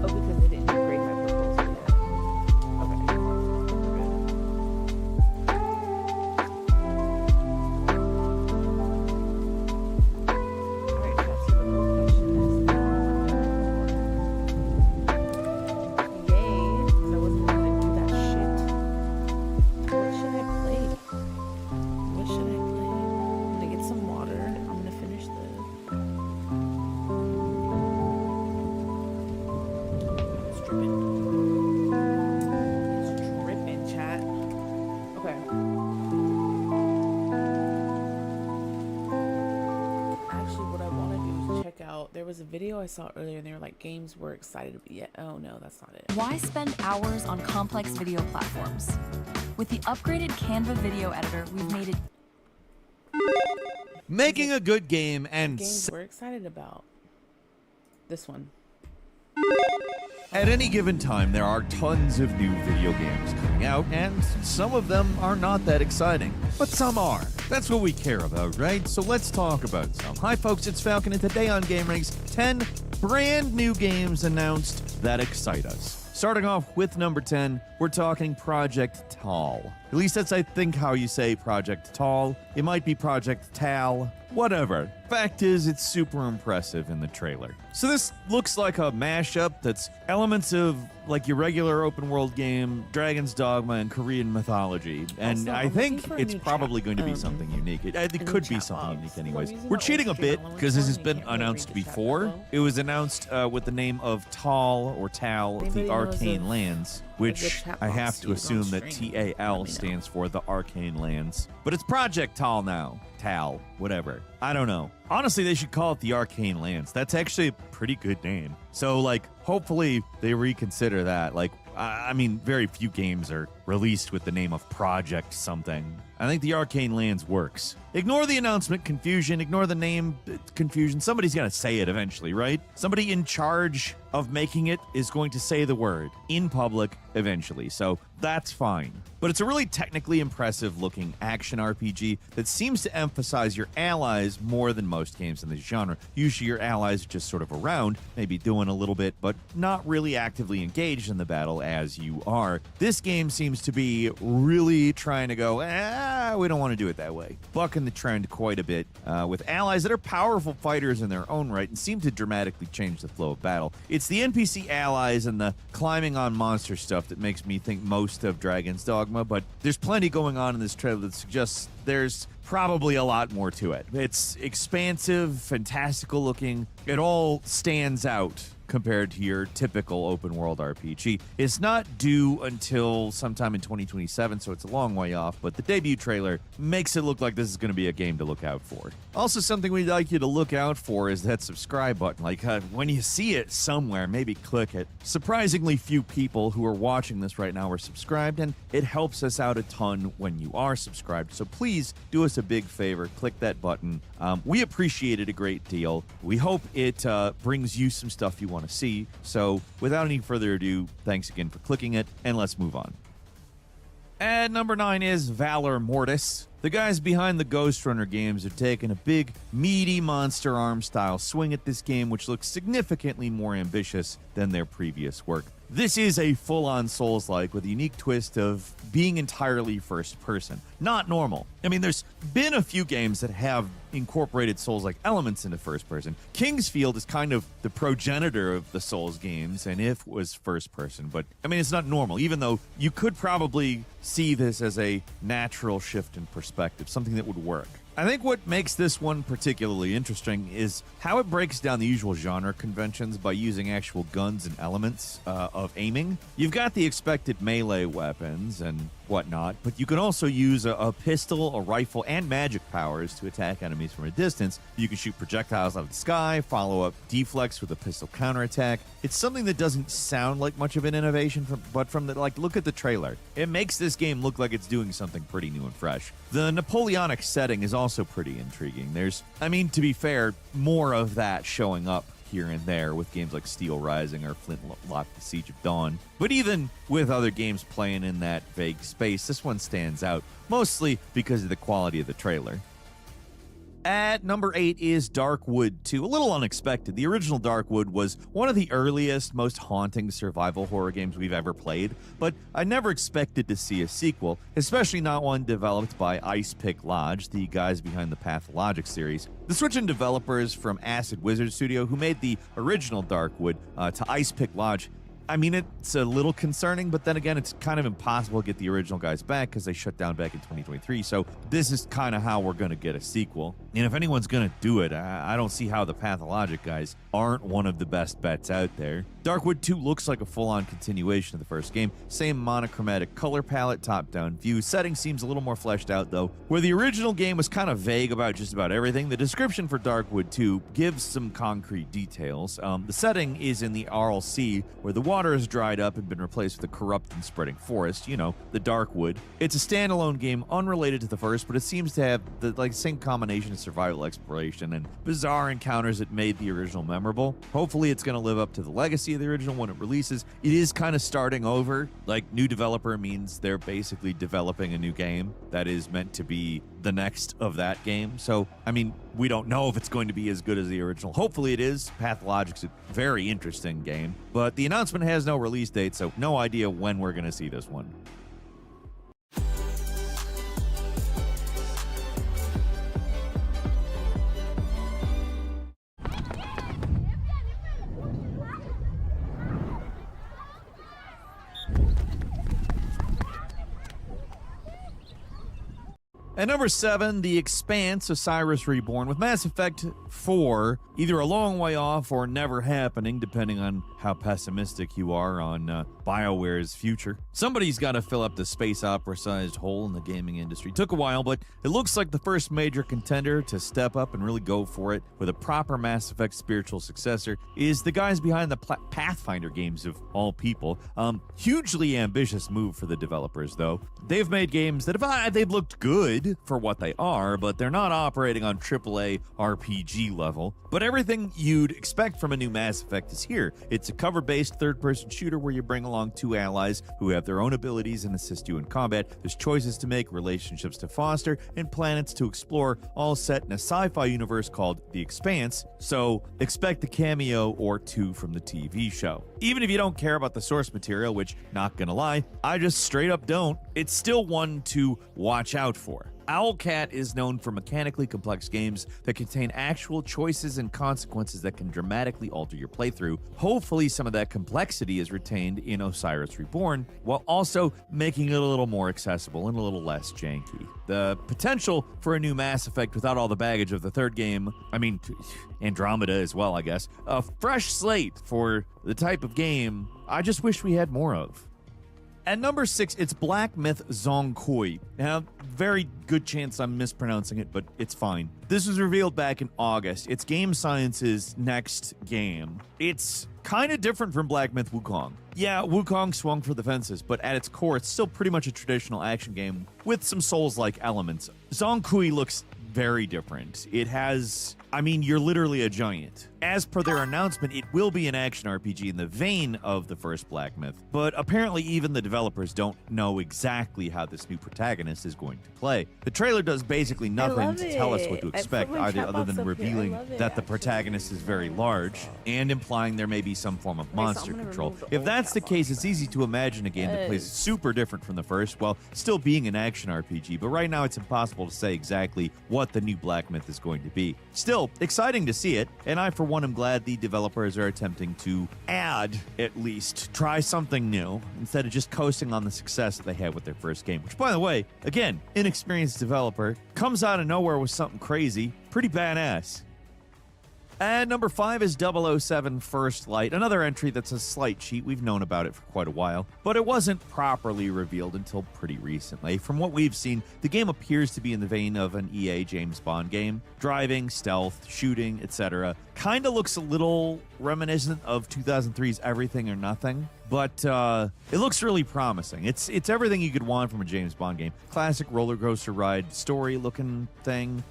Oh, because they didn't grade my proposal yet. Okay. Alright, chat, so the real question is yay, because I wasn't gonna do that shit. What should I play? What should I play? I'm gonna get some water. I'm gonna finish this. It's dripping. It's dripping, chat. Okay. Actually, what I want to do is check out. There was a video I saw earlier, and they were like, games we're excited to be. Oh no, that's not it. Why spend hours on complex video platforms? With the upgraded Canva video editor, we've made it Making a good game and Games we're excited about. This one. at any given time, there are tons of new video games coming out, and some of them are not that exciting, but some are. That's what we care about, right? So let's talk about some. Hi folks, it's Falcon, and today on GameRanks, 10 brand new games announced that excite us. Starting off with number 10, we're talking Project Tal. At least that's, I think, how you say Project Tal. It might be Project Tal, whatever. Fact is, it's super impressive in the trailer. So this looks like a mashup that's elements of like your regular open world game, Dragon's Dogma, and Korean mythology. And Also, I I'm think looking for a it's new probably chat, going to be something unique. It new could be chat something box. unique I'm anyways. using We're the cheating a old stream bit on the because this has phone, been you can't really announced read the chat before. below. It was announced with the name of Tal or Tal, Anybody the knows Arcane of Lands, a good which chat I box have to to use on assume that stream? TAL stands for the Arcane Lands. But it's Project Tal now. Tal, whatever. I don't know. Honestly, they should call it the Arcane Lands. That's actually a pretty good name. So, like, hopefully they reconsider that. Like, I mean, very few games are released with the name of Project something. I think the Arcane Lands works. Ignore the announcement confusion. Ignore the name confusion. Somebody's going to say it eventually, right? Somebody in charge of making it is going to say the word in public eventually. So that's fine. But it's a really technically impressive looking action RPG that seems to emphasize your allies more than most games in this genre. Usually your allies are just sort of around, maybe doing a little bit, but not really actively engaged in the battle as you are. This game seems to be really trying to go, we don't want to do it that way. Bucking the trend quite a bit with allies that are powerful fighters in their own right and seem to dramatically change the flow of battle. It's the NPC allies and the climbing on monster stuff that makes me think most of Dragon's Dogma, but there's plenty going on in this trailer that suggests there's probably a lot more to it. It's expansive, fantastical looking. It all stands out compared to your typical open world RPG. It's not due until sometime in 2027, so it's a long way off, but the debut trailer makes it look like this is going to be a game to look out for. Also, something we'd like you to look out for is that subscribe button. Like, when you see it somewhere, maybe click it. Surprisingly few people who are watching this right now are subscribed, and it helps us out a ton when you are subscribed. So please do us a big favor, click that button. We appreciate it a great deal. We hope it brings you some stuff you want to see. So without any further ado, thanks again for clicking it, and let's move on. At number 9 is Valor Mortis. The guys behind the Ghost Runner games are taking a big, meaty Monster Arms style swing at this game, which looks significantly more ambitious than their previous work. This is a full-on Souls-like with a unique twist of being entirely first person. Not normal. I mean, there's been a few games that have incorporated Souls-like elements into first person. Kingsfield is kind of the progenitor of the Souls games, and If was first person. But, I mean, it's not normal, even though you could probably see this as a natural shift in perspective, something that would work. I think what makes this one particularly interesting is how it breaks down the usual genre conventions by using actual guns and elements of aiming. You've got the expected melee weapons and whatnot, but you can also use a pistol, a rifle, and magic powers to attack enemies from a distance. You can shoot projectiles out of the sky, follow up deflex with a pistol counterattack. It's something that doesn't sound like much of an innovation, but from the, look at the trailer. It makes this game look like it's doing something pretty new and fresh. The Napoleonic setting is also pretty intriguing. There's, to be fair, more of that showing up here and there with games like Steel Rising or Flintlock: The Siege of Dawn. But even with other games playing in that vague space, this one stands out, mostly because of the quality of the trailer. At number 8 is Darkwood 2. A little unexpected. The original Darkwood was one of the earliest, most haunting survival horror games we've ever played, but I never expected to see a sequel, especially not one developed by Ice Pick Lodge, the guys behind the Pathologic series. The switch in developers from Acid Wizard Studio, who made the original Darkwood, to Ice Pick Lodge, it's a little concerning, but then again, it's kind of impossible to get the original guys back because they shut down back in 2023. So this is kind of how we're going to get a sequel. And if anyone's going to do it, I don't see how the Pathologic guys aren't one of the best bets out there. Darkwood 2 looks like a full-on continuation of the first game. Same monochromatic color palette, top-down view. Setting seems a little more fleshed out, though. Where the original game was kind of vague about just about everything, the description for Darkwood 2 gives some concrete details. The setting is in the Aral Sea, where the water has dried up and been replaced with a corrupt and spreading forest, the Darkwood. It's a standalone game unrelated to the first, but it seems to have the same combination of survival exploration and bizarre encounters that made the original memorable. Hopefully it's going to live up to the legacy of the original when it releases. It is kind of starting over. New developer means they're basically developing a new game that is meant to be the next of that game. So, we don't know if it's going to be as good as the original. Hopefully it is. Pathologic's a very interesting game, but the announcement has no release date, so no idea when we're going to see this one. At number 7, The Expanse: Osiris Reborn, with Mass Effect 4 either a long way off or never happening, depending on how pessimistic you are on BioWare's future. Somebody's got to fill up the space opera-sized hole in the gaming industry. Took a while, but it looks like the first major contender to step up and really go for it with a proper Mass Effect spiritual successor is the guys behind the Pathfinder games, of all people. Hugely ambitious move for the developers, though. They've made games that they've looked good for what they are, but they're not operating on AAA RPG level. But everything you'd expect from a new Mass Effect is here. It's a cover-based third-person shooter where you bring along two allies who have their own abilities and assist you in combat. There's choices to make, relationships to foster, and planets to explore, all set in a sci-fi universe called The Expanse, so expect a cameo or two from the TV show. Even if you don't care about the source material, which, not gonna lie, I just straight up don't, it's still one to watch out for. Owlcat is known for mechanically complex games that contain actual choices and consequences that can dramatically alter your playthrough. Hopefully some of that complexity is retained in Osiris Reborn, while also making it a little more accessible and a little less janky. The potential for a new Mass Effect without all the baggage of the third game, Andromeda as well, I guess. A fresh slate for the type of game I just wish we had more of. At number 6, it's Black Myth: Zhongkui. Now, very good chance I'm mispronouncing it, but it's fine. This was revealed back in August. It's Game Science's next game. It's kind of different from Black Myth: Wukong. Yeah, Wukong swung for the fences, but at its core, it's still pretty much a traditional action game with some Souls-like elements. Zhongkui looks very different. It has, you're literally a giant. As per their announcement, it will be an action RPG in the vein of the first Black Myth, but apparently even the developers don't know exactly how this new protagonist is going to play. The trailer does basically nothing to tell us what to expect, other than revealing that the protagonist is very large and implying there may be some form of monster control. If that's the case, it's easy to imagine a game that plays super different from the first while still being an action RPG, but right now it's impossible to say exactly what what the new Black Myth is going to be. Still, exciting to see it, and I, for one, am glad the developers are attempting to add, at least, try something new, instead of just coasting on the success that they had with their first game. Which, by the way, again, inexperienced developer, comes out of nowhere with something crazy, pretty badass. And number 5 is 007 First Light, another entry that's a slight cheat. We've known about it for quite a while, but it wasn't properly revealed until pretty recently. From what we've seen, the game appears to be in the vein of an EA James Bond game. Driving, stealth, shooting, etc. Kind of looks a little reminiscent of 2003's Everything or Nothing, but it looks really promising. It's everything you could want from a James Bond game. Classic roller coaster ride story looking thing.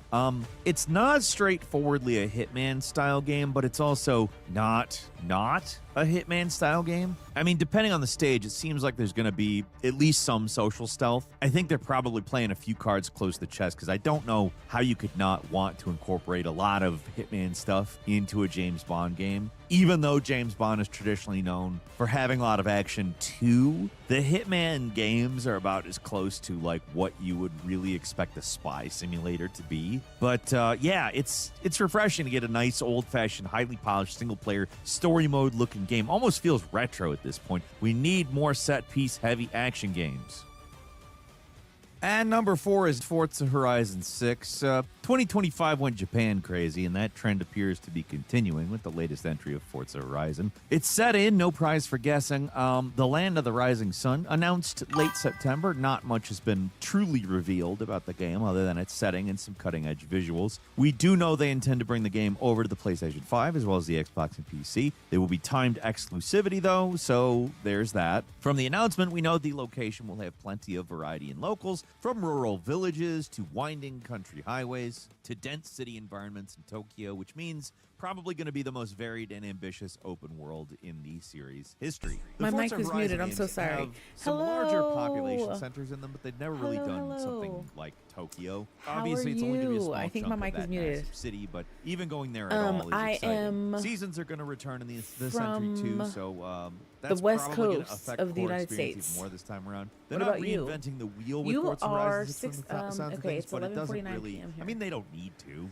It's not straightforwardly a Hitman style game, but it's also not a Hitman style game. I mean, depending on the stage, it seems like there's going to be at least some social stealth. I think they're probably playing a few cards close to the chest, because I don't know how you could not want to incorporate a lot of Hitman stuff into a James Bond game. Even though James Bond is traditionally known for having a lot of action too, the Hitman games are about as close to like what you would really expect a spy simulator to be. But yeah, it's refreshing to get a nice old-fashioned, highly polished single-player story mode looking game. Almost feels retro at this point. We need more set-piece heavy action games. And number 4 is Forza Horizon 6. 2025 went Japan crazy, and that trend appears to be continuing with the latest entry of Forza Horizon. It's set in, no prize for guessing, the Land of the Rising Sun, announced late September. Not much has been truly revealed about the game other than its setting and some cutting-edge visuals. We do know they intend to bring the game over to the PlayStation 5 as well as the Xbox and PC. There will be timed exclusivity, though, so there's that. From the announcement, we know the location will have plenty of variety in locals, from rural villages to winding country highways to dense city environments in Tokyo, which means probably going to be the most varied and ambitious open world in the series history. My mic is muted. I'm so sorry. Have some larger population centers in them, but they've never really done something like Tokyo. Obviously, it's only going to be a small I think chunk my mic of is that muted. massive city, but even going there at all is I exciting. am Seasons are going to return in this entry too, so that's the West probably gonna Coast affect of the core United experience States. even more this time around. They're What not about you? reinventing the wheel with You Forza are Horizon 6 from the sounds of okay, things, it's but it doesn't 11:49 really. PM I mean, they don't need to.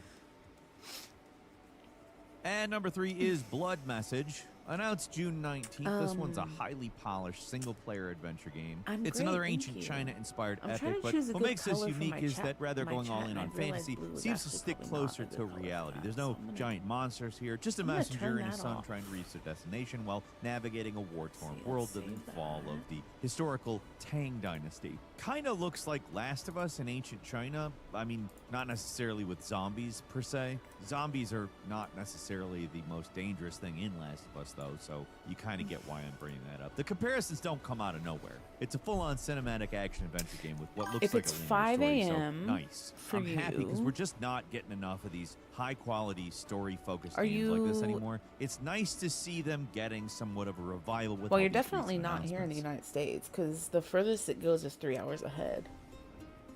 And number 3 is Blood Message. Announced June 19th. This one's a highly polished single-player adventure game. It's another ancient China-inspired epic, but what makes this unique is that rather going all in on fantasy seems to stick closer to reality. There's no giant monsters here, just a messenger and his son trying to reach their destination while navigating a war-torn world in the fall of the historical Tang Dynasty. Kind of looks like Last of Us in ancient China. I mean, not necessarily with zombies, per se. Zombies are not necessarily the most dangerous thing in Last of Us, though, so you kind of get why I'm bringing that up. The comparisons don't come out of nowhere. It's a full-on cinematic action-adventure game with what looks If like it's a linear 5 story, a.m. so nice. for I'm happy because you- we're just not getting enough of these high-quality, story-focused Are games like this you- anymore. It's nice to see them getting somewhat of a revival with Well, all you're these definitely recent not here in the announcements. United States, because the furthest it goes is 3 hours ahead.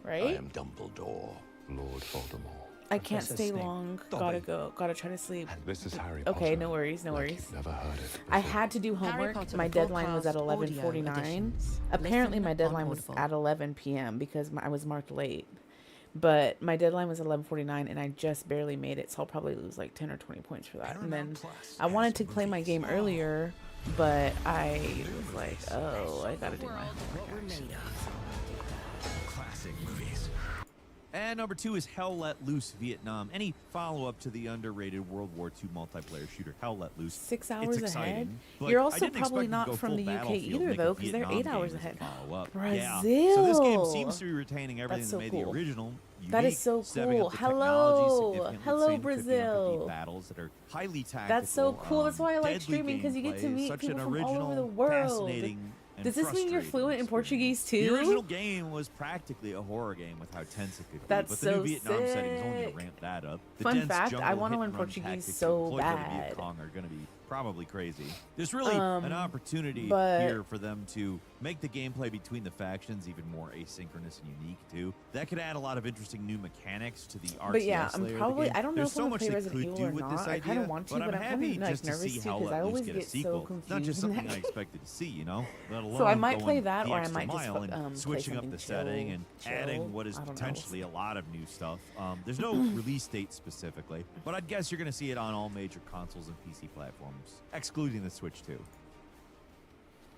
Right? I am Dumbledore, Lord Voldemort. I can't Professor stay Snape. long. Dobby. Gotta go. Gotta try to sleep. This is Harry Okay, Potter. no worries, no Like worries. you've never heard it I had to do homework. Potter My deadline was at Podcast audio 11:49. editions. Apparently, Listen my on deadline was Audible. at 11 p.m. because I was marked late. But my deadline was 11:49, and I just barely made it, so I'll probably lose like 10 or 20 points for that. And then I wanted to play my game earlier, but I was like, oh, I gotta do my homework. Classic movies. And number 2 is Hell Let Loose Vietnam. Any follow-up to the underrated World War II multiplayer shooter Hell Let Loose. 6 hours it's ahead. exciting, but You're I also didn't probably expect them to not go from full the UK Battlefield, either, make a though, because they're Vietnam 8 hours game as a ahead. follow-up. Brazil. Yeah. So this game seems to be retaining everything That's that so made cool. the original unique. That is so stepping cool. up the technology Hello. significantly, Hello, seeing 50 on 50 Brazil. battles that are highly tactical. That's so cool. That's why I like deadly streaming, because you get to gameplay, meet such people an from all over the original, world. fascinating, and Does this mean you're frustrating fluent in Portuguese too? The original game was practically a horror game with how tense it could be, That's but the new so Vietnam setting is only going sick. to ramp that up. The Fun dense fact, jungle I wanna learn hit-and-run Portuguese tactics so employed by the bad. Viet Cong are going to be probably crazy. There's really an opportunity but- here for them to make the gameplay between the factions even more asynchronous and unique too. That could add a lot of interesting new mechanics to the RTS But yeah, layer I'm of the probably. game. I don't know There's if so I'm much gonna play they Resident could Evil do or with this not. I idea, kind of want to, but I'm I'm happy kind of just to nervous see too how because I let loose always get a get so sequel. confused. Not just in something that I game. expected to see, you know. Let alone So I might play going that, the or I extra might just mile and play switching up something the setting and chill. adding what is I don't know. potentially a lot of new stuff. There's no release date specifically, but I'd guess you're going to see it on all major consoles and PC platforms, excluding the Switch 2.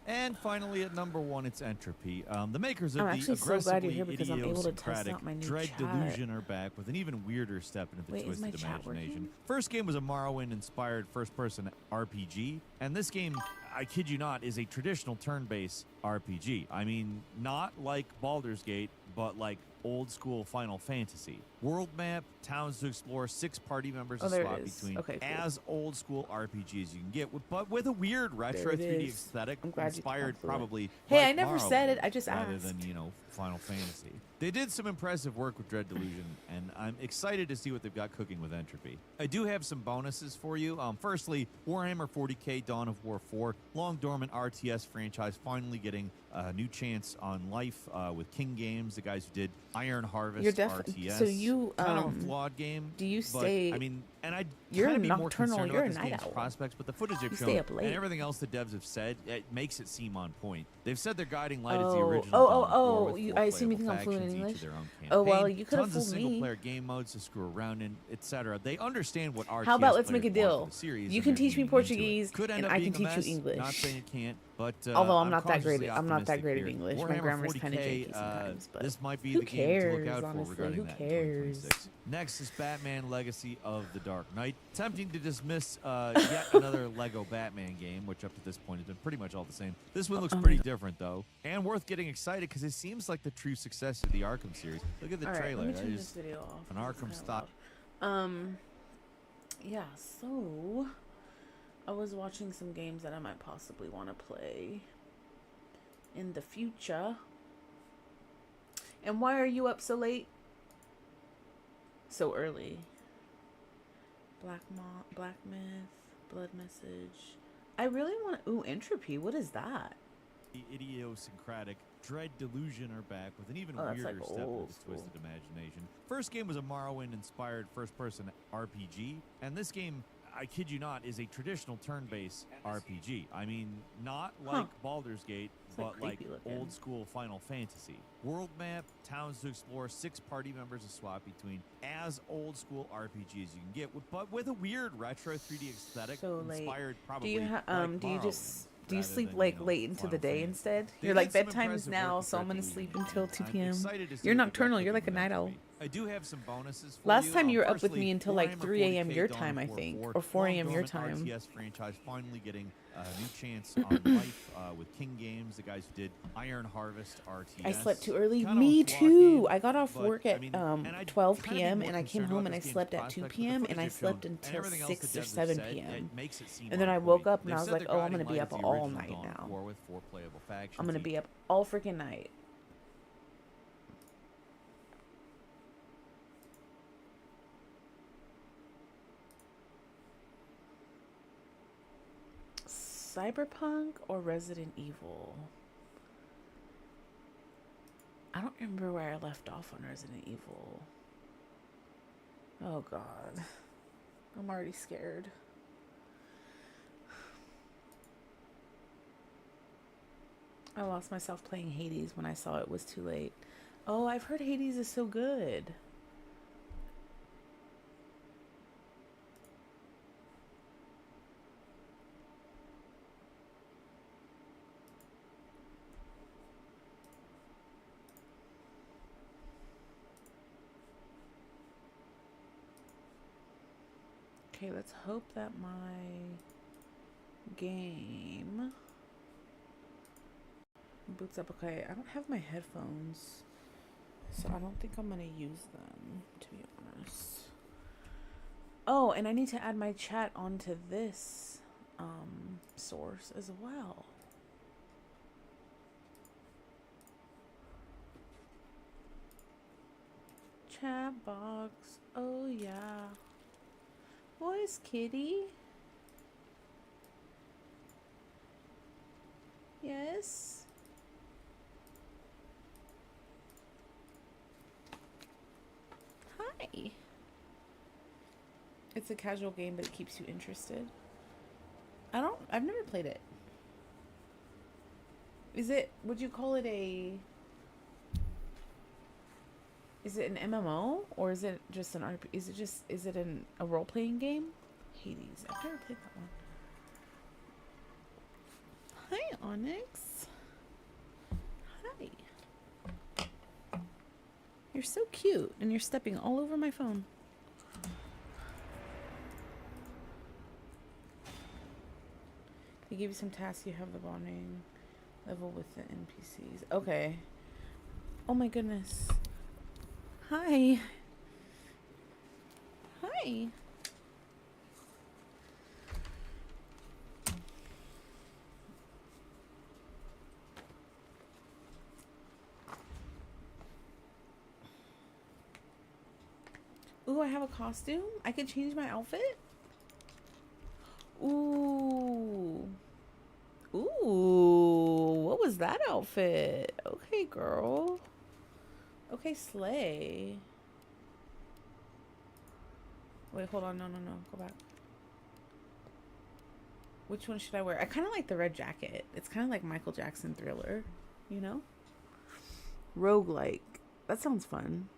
And finally, at number 1, it's Entropy. The makers of I'm the actually so glad you're aggressively here because I'm able to test idiosyncratic out my new Dread chat. Delusion are back with an even weirder step into the Wait, is my twisted chat imagination. working? First game was a Morrowind-inspired first-person RPG, and this game, I kid you not, is a traditional turn-based RPG. I mean, not like Baldur's Gate, but like old-school Final Fantasy. World map, towns to explore, 6 party members to there swap it is. between. Okay, cool. As old-school RPG as you can get, but with a weird retro There it 3D is. aesthetic, I'm glad you inspired talked through it. probably. Hey, like I never said it, Morrowind, I just rather asked. than, you know, Final Fantasy. They did some impressive work with Dread Delusion, and I'm excited to see what they've got cooking with Entropy. I do have some bonuses for you. Firstly, Warhammer 40k Dawn of War 4, long dormant RTS franchise, finally getting a new chance on life with King Games, the guys who did Iron Harvest You're RTS. so you kind of a flawed game. Do you but, stay? I mean, and I'd You're kind of be more nocturnal. concerned You're about a this night game's owl. prospects, but the footage they've You shown stay up and late. everything else the devs have said, it makes it seem on point. They've said their guiding light is the Oh, original oh, Dawn of War oh, with you- 4 I assume you playable think I'm fluent in factions, each English? of their own Oh, well, campaign, you could've tons of fooled me. single-player game modes to screw around in, etc. They understand what RTS How about let's make a players want deal? for the series, You and can they're teach me leaning into it. Portuguese, Could end and up I being can a teach you mess. English. Not saying it can't, but Although I'm not that cautiously great. I'm not that optimistic great at here. English. My Warhammer grammar's kinda 40K, janky sometimes, but this might be who the game to look cares, out for honestly? regarding Who that in cares? 2026. Next is Batman Legacy of the Dark Knight. Tempting to dismiss yet another Lego Batman game, which up to this point has been pretty much all the same. This one looks pretty different, though, and worth getting excited because it seems like the true success of the Arkham series. Look at the All right, trailer. let me That turn is this video off. an It's Arkham kinda style. loud. Yeah. So, I was watching some games that I might possibly want to play in the future. And why are you up so late? So early. Black Myth, Blood Message. I really want to. Ooh, Entropy. What is that? The idiosyncratic Dread Delusion are back with an even Oh, that's weirder like step into old the school. twisted imagination. First game was a Morrowind-inspired first-person RPG, and this game, I kid you not, is a traditional turn-based RPG. I mean, not like Baldur's Gate, but like creepy looking. old-school Final Fantasy. World map, towns to explore, 6 party members to swap between, as old-school RPG as you can get, but with a weird retro 3D aesthetic, So late. inspired Do probably you like do you Morrowind, just do you rather sleep than, like you know, late into the Final day Fantasy. instead? They You're did like some bedtime is impressive now, work so I'm with gonna Dread sleep Delusion, until 2 and I'm p.m. excited to see You're what they've got nocturnal. You're cooking like a with night owl. Entropy. I do have some bonuses for Last you. time you were up with Firstly, me until like Warhammer 3 a.m. 40K your Dawn time, of I War think, 4, or 4 a.m. your long dormant time. RTS franchise finally getting a new chance on life with King Games, the guys who did Iron Harvest RTS. I slept too early. Kind of Me a flawed too. game, I got off but, work I at mean, and I'd 12 kinda be p.m. more and I came concerned home about and I this game's slept at 2 prospects, but the p.m. and footage I they've slept shown until and everything else 6 the or devs have 7 said, p.m. it makes it seem And then on I point. woke up and They've I was said like, their oh, I'm guiding gonna be light up is the all original night Dawn of now. War with 4 playable factions. I'm gonna each. be up all freaking night. Cyberpunk or Resident Evil? I don't remember where I left off on Resident Evil. Oh god. I'm already scared. I lost myself playing Hades when I saw it was too late. Oh, I've heard Hades is so good. Okay, let's hope that my game boots up. Okay, I don't have my headphones, so I don't think I'm gonna use them, to be honest. Oh, and I need to add my chat onto this source as well. Chat box. Oh yeah. Voice kitty. Yes. Hi. It's a casual game, but it keeps you interested. I've never played it. Would you call it is it an MMO or is it just an RP? Is it a role-playing game? Hades. I've never played that one. Hi, Onyx. Hi. You're so cute and you're stepping all over my phone. They give you some tasks, you have the bonding level with the NPCs. Okay. Oh my goodness. Hi. Hi. Ooh, I have a costume? I can change my outfit? Ooh. Ooh. What was that outfit? Okay, girl. Okay, slay. Wait, hold on. No. Go back. Which one should I wear? I kind of like the red jacket. It's kind of like Michael Jackson Thriller, you know? Roguelike. That sounds fun.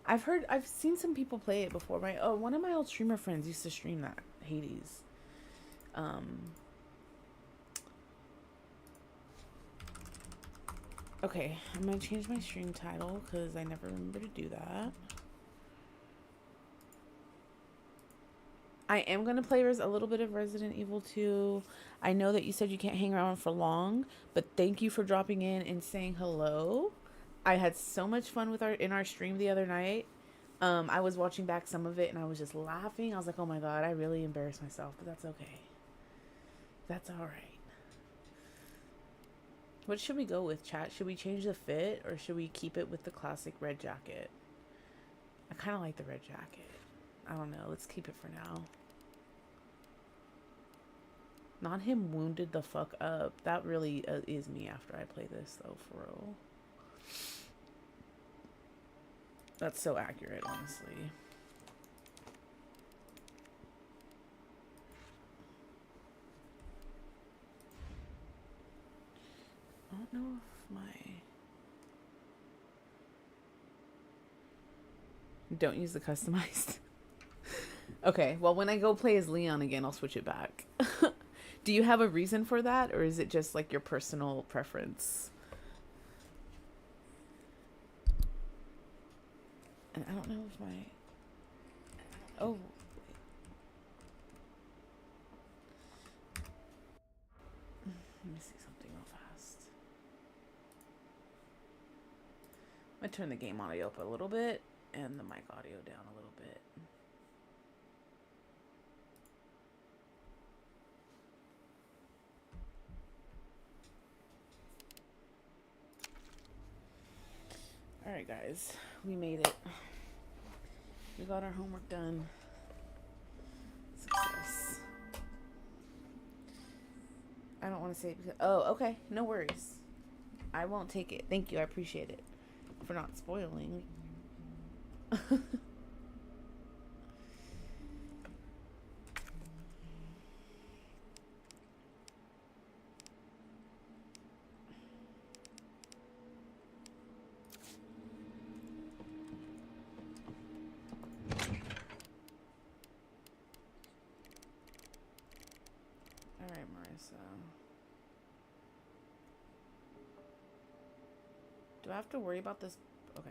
I've seen some people play it before. One of my old streamer friends used to stream that, Hades. Okay, I'm gonna change my stream title because I never remember to do that. I am gonna play a little bit of Resident Evil 2. I know that you said you can't hang around for long, but thank you for dropping in and saying hello. I had so much fun in our stream the other night. I was watching back some of it and I was just laughing. I was like, oh my god, I really embarrassed myself, but that's okay. That's all right. What should we go with, chat? Should we change the fit or should we keep it with the classic red jacket? I kind of like the red jacket. I don't know. Let's keep it for now. Not him wounded the fuck up. That really is me after I play this, though, for real. That's so accurate, honestly. I don't know if my... Don't use the customized. Okay, well, when I go play as Leon again, I'll switch it back. Do you have a reason for that, or is it just like your personal preference? And I don't know if my... Oh. Let me see something real fast. I'm gonna turn the game audio up a little bit and the mic audio down a little bit. Alright guys, we made it. We got our homework done. Success. I don't want to say it because... Oh, okay. No worries. I won't take it. Thank you. I appreciate it. For not spoiling. Alright, Marissa. Do I have to worry about this? Okay.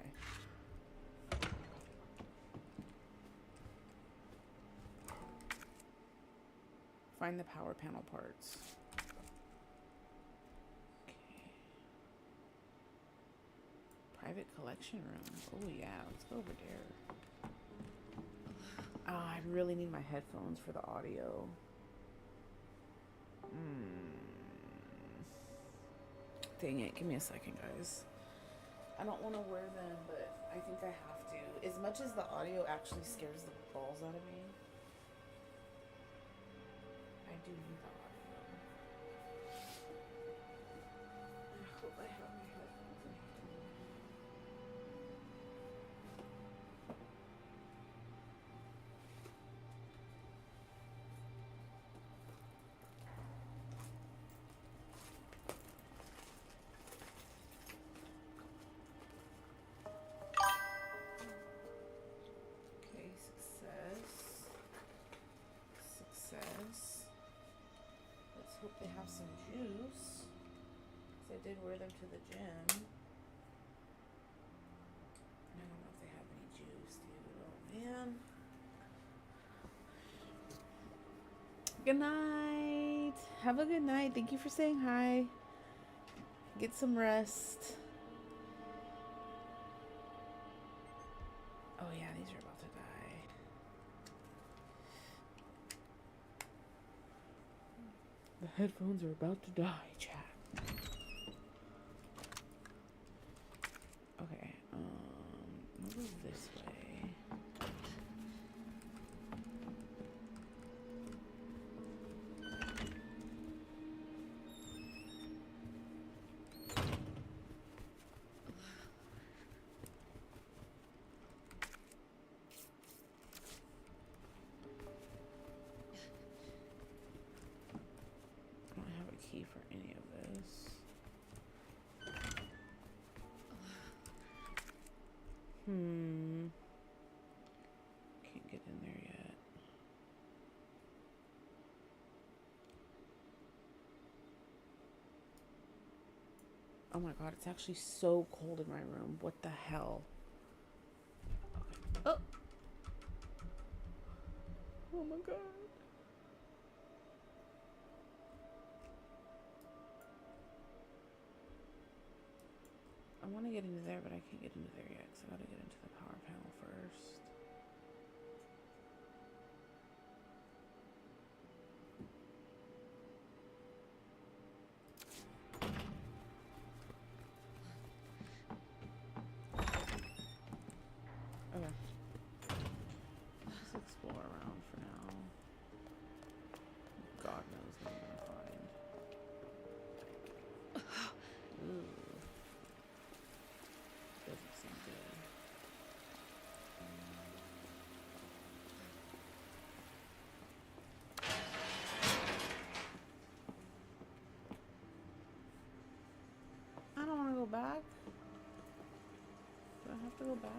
Find the power panel parts. Okay. Private collection room. Oh yeah, let's go over there. Oh, I really need my headphones for the audio. Dang it, give me a second, guys. I don't want to wear them, but I think I have to. As much as the audio actually scares the balls out of me, I do need the audio. I hope I have my headphones in here. hope they have some juice. Because I did wear them to the gym. I don't know if they have any juice, dude. Oh, man. Good night. Have a good night. Thank you for saying hi. Get some rest. Oh yeah, these are about to die. The headphones are about to die, chat. Okay, move this way. Key for any of this. Can't get in there yet. Oh my god, it's actually so cold in my room. What the hell? Okay. Oh! Oh my god. I want to get into there, but I can't get into there yet, because I gotta get into the power panel first. Okay. Let's explore around for now. God knows what I'm gonna find. Ooh. Doesn't seem good. I don't want to go back. Do I have to go back?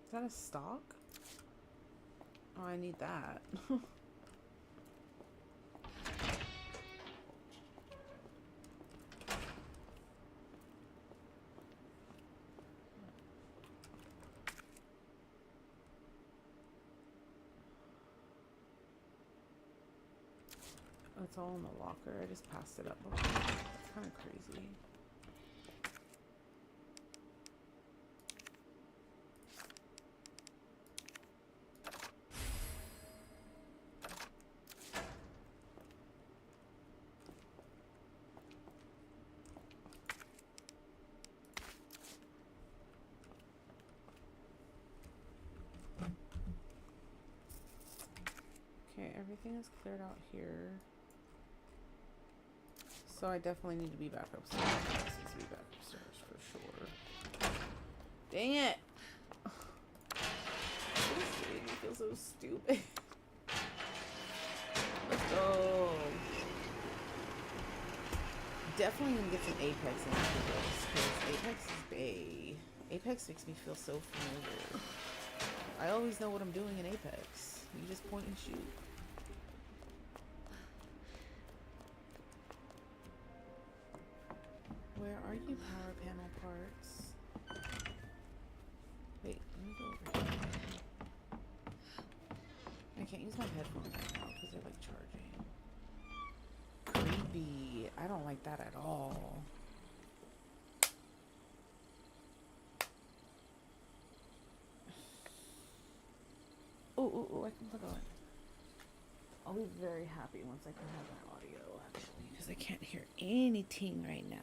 Is that a stock? Oh, I need that. Oh, it's all in the locker. I just passed it up before. That's kind of crazy. Okay, everything is cleared out here. So I definitely need to be back upstairs. This needs to be back upstairs for sure. Dang it! This made me feel so stupid. Let's go. Definitely gonna get some Apex into this because Apex is bae. Apex makes me feel so familiar. I always know what I'm doing in Apex. You just point and shoot. Where are you, power panel parts? Wait, let me go over here. I can't use my headphones right now because they're like charging. Creepy. I don't like that at all. Oh, I can plug on. I'll be very happy once I can have my audio, actually, because I can't hear anything right now.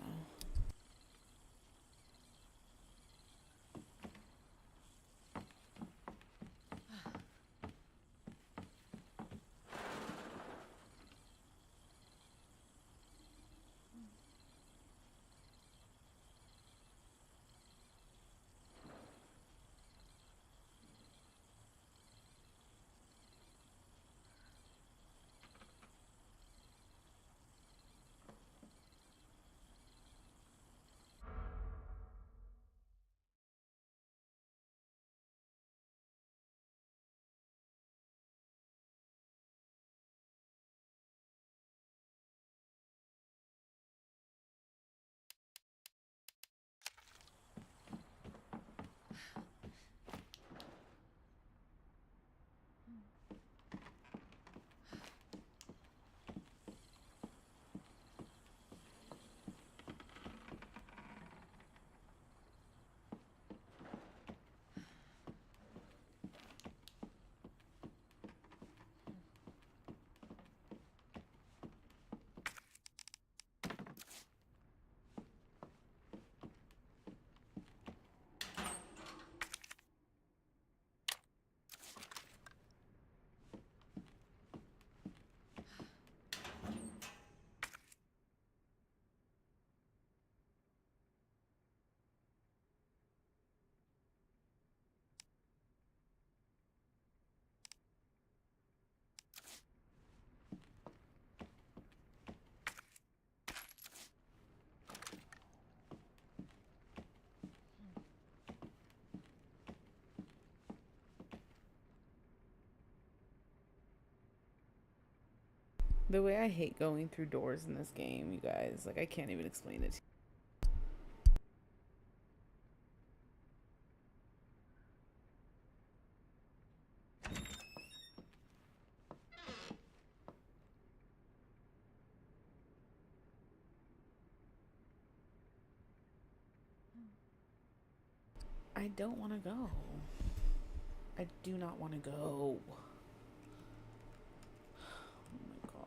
The way I hate going through doors in this game, you guys, like, I can't even explain it to you. I don't want to go. I do not want to go. Oh my god.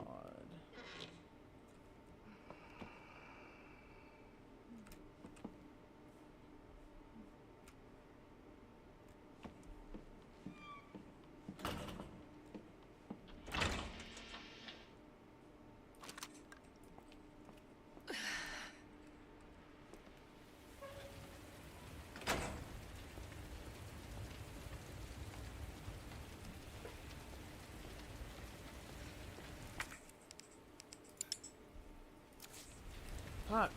Fuck.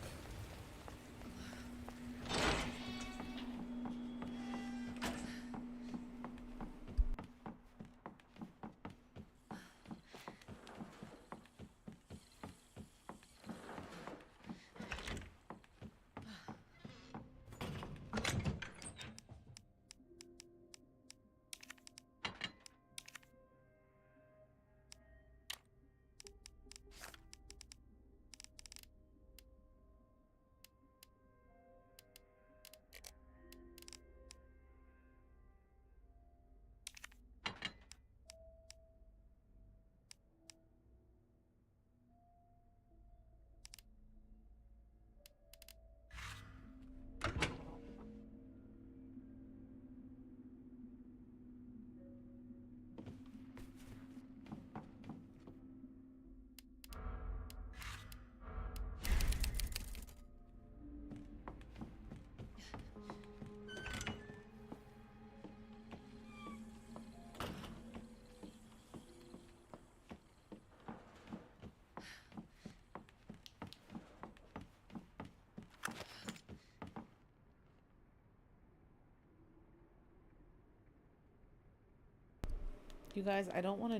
You guys, I don't want to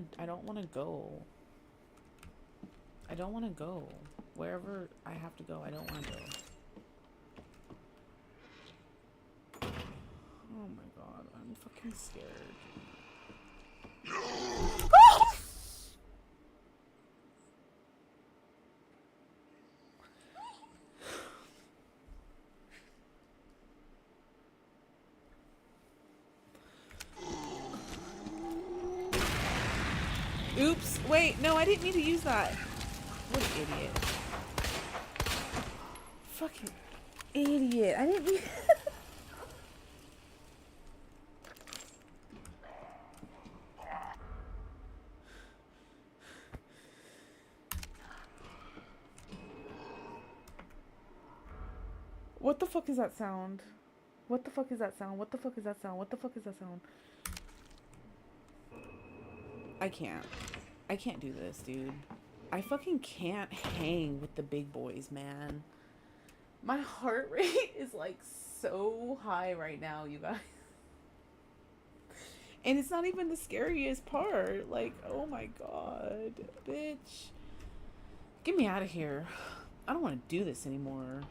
go. I don't want to go. Wherever I have to go, I don't want to go. Oh my god, I'm fucking scared. Oops, wait, no, I didn't mean to use that. What an idiot. Fucking idiot. I didn't mean... What the fuck is that sound? What the fuck is that sound? What the fuck is that sound? What the fuck is that sound? I can't. I can't do this, dude. I fucking can't hang with the big boys, man. My heart rate is like so high right now, you guys. And it's not even the scariest part. Like, oh my god, bitch. Get me out of here. I don't want to do this anymore.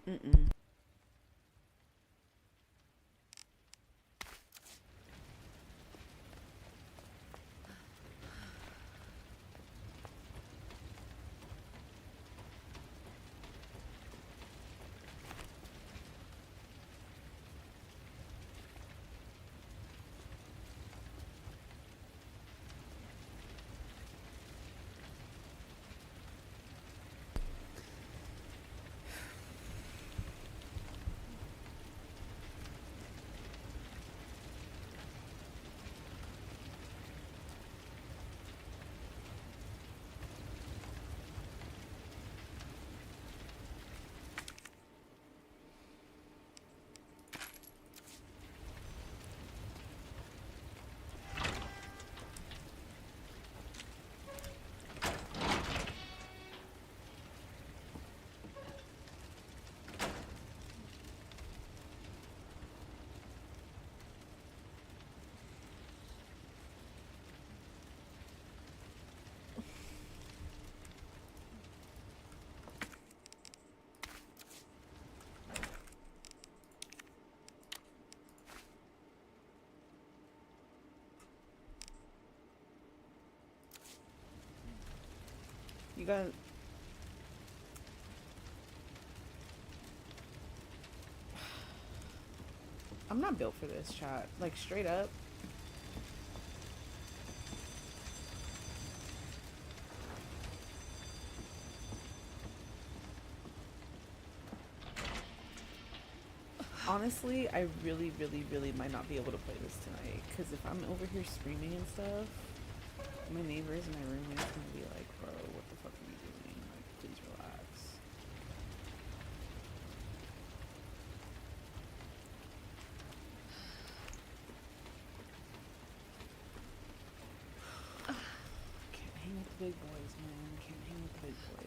Mm-mm. You got. I'm not built for this, chat. Like, straight up. Honestly, I really, really, really might not be able to play this tonight. Because if I'm over here screaming and stuff, my neighbors and my roommates are gonna be like, bro, what the fuck are you doing? Like, please relax. Can't hang with the big boys, man. Can't hang with the big boys.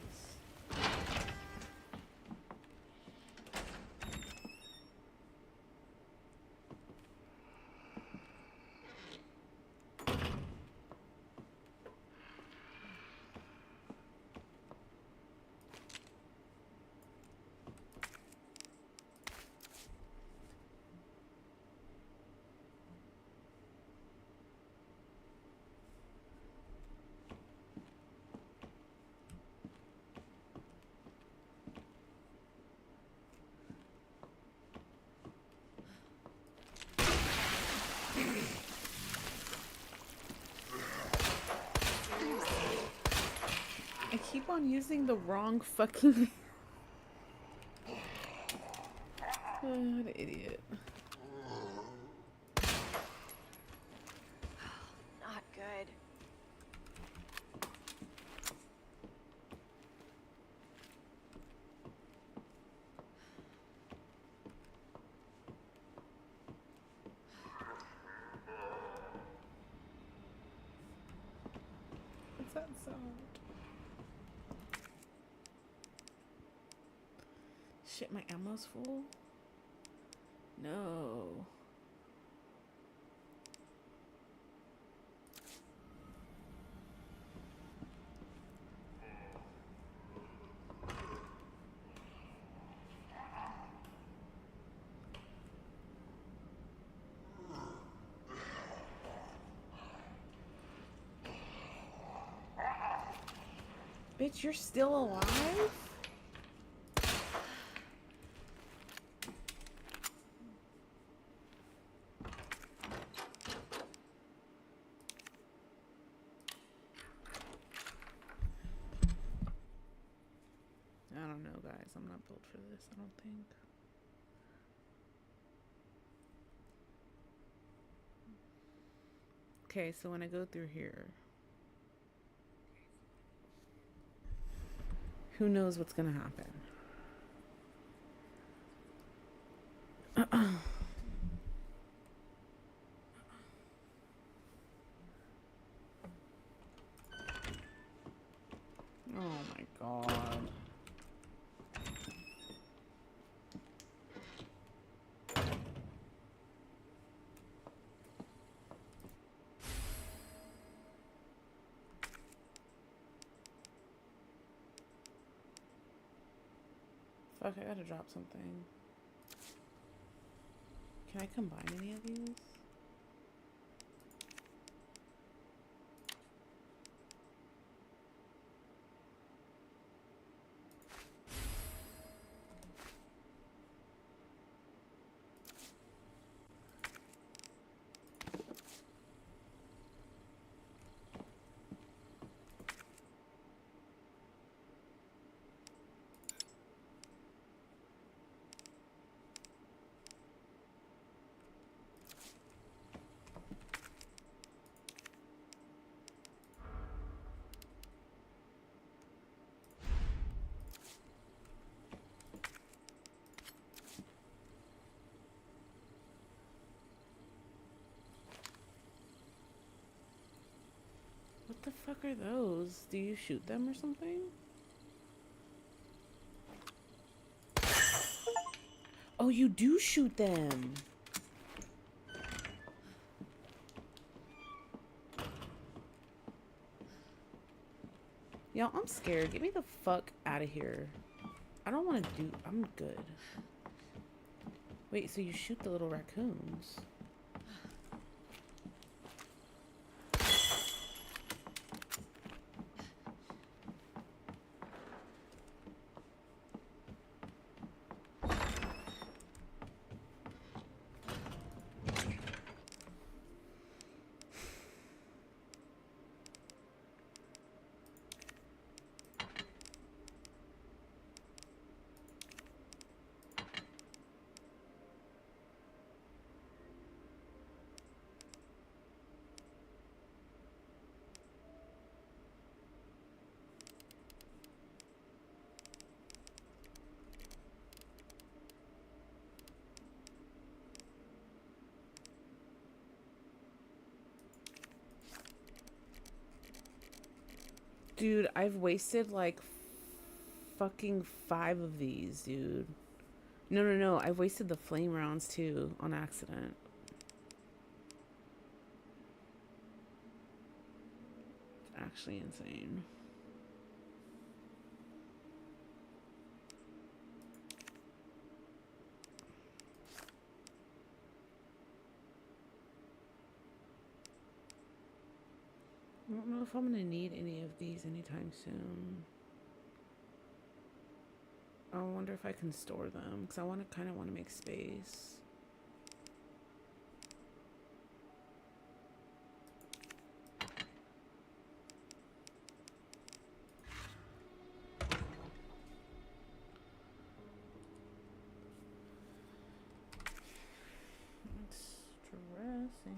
I keep on using the wrong fucking. What an idiot. Not good. What's that sound? Shit, my ammo's full? No. Bitch, you're still alive? I don't know, guys. I'm not built for this, I don't think. Okay, so when I go through here, who knows what's gonna happen? Oh my god. Fuck, I gotta drop something. Can I combine any of these? What the fuck are those? Do you shoot them or something? Oh, you do shoot them. Yo, I'm scared. Get me the fuck out of here. I don't want to do... I'm good. Wait, so you shoot the little raccoons? Dude, I've wasted like fucking 5 of these, dude. No. I've wasted the flame rounds too on accident. It's actually insane. I don't know if I'm gonna need any of these anytime soon. I wonder if I can store them because I kind of want to make space. It's stressing.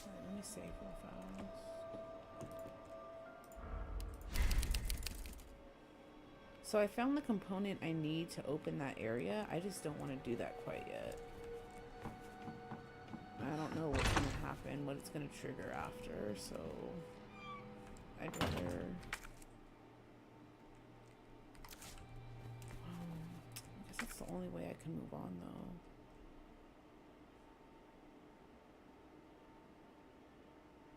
Alright, let me save real fast. So I found the component I need to open that area. I just don't want to do that quite yet. I don't know what's going to happen, what it's going to trigger after, so I'd rather... I guess that's the only way I can move on, though.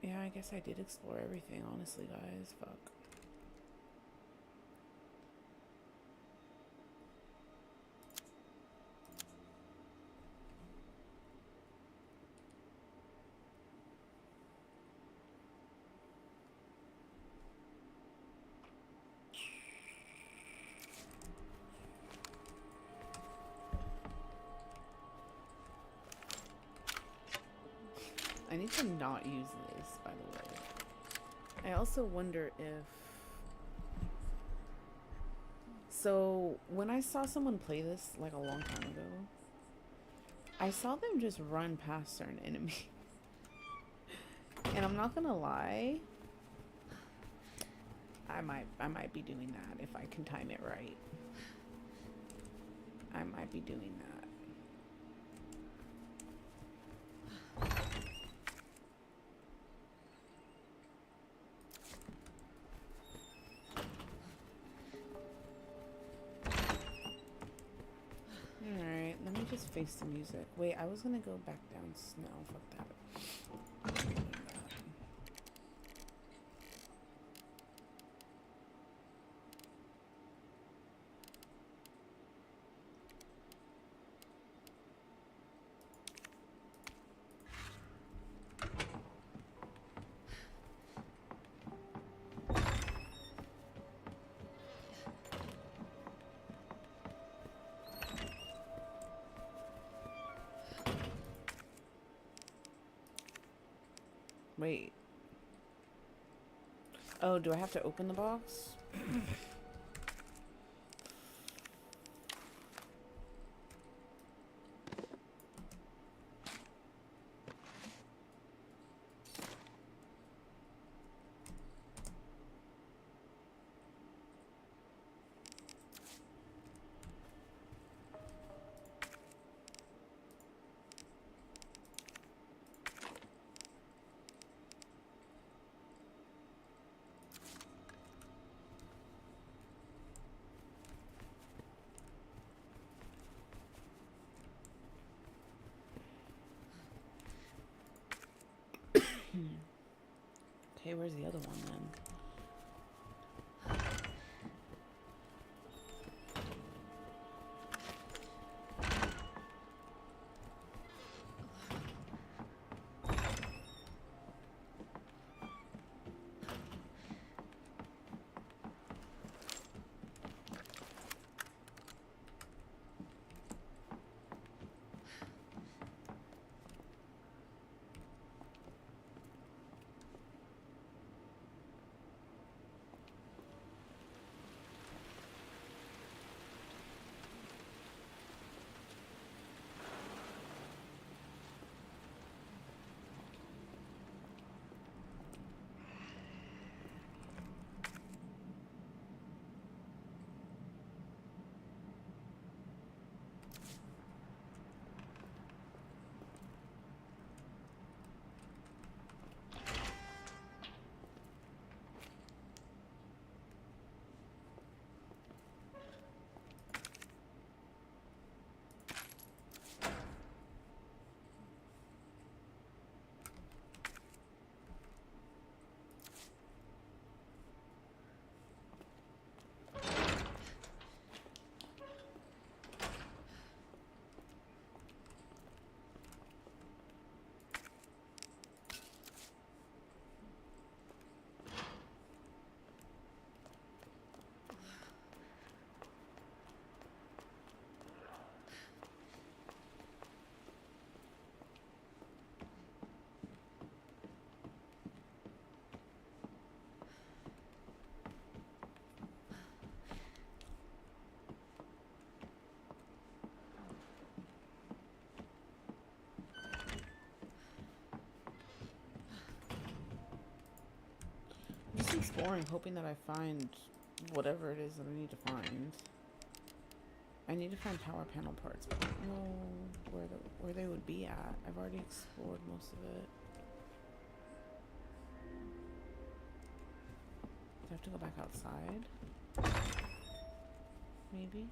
Yeah, I guess I did explore everything, honestly, guys. Fuck. I need to not use this, by the way. I also wonder if... So, when I saw someone play this, like, a long time ago, I saw them just run past certain enemies. And I'm not gonna lie, I might be doing that if I can time it right. I might be doing that. Alright, let me just face the music. Wait, I was gonna go back down snow. Fuck that. Wait. Oh, do I have to open the box? Okay, where's the other one then? exploring, hoping that I find whatever it is that I need to find. I need to find power panel parts, but I don't know where they would be at. I've already explored most of it. Do I have to go back outside? Maybe?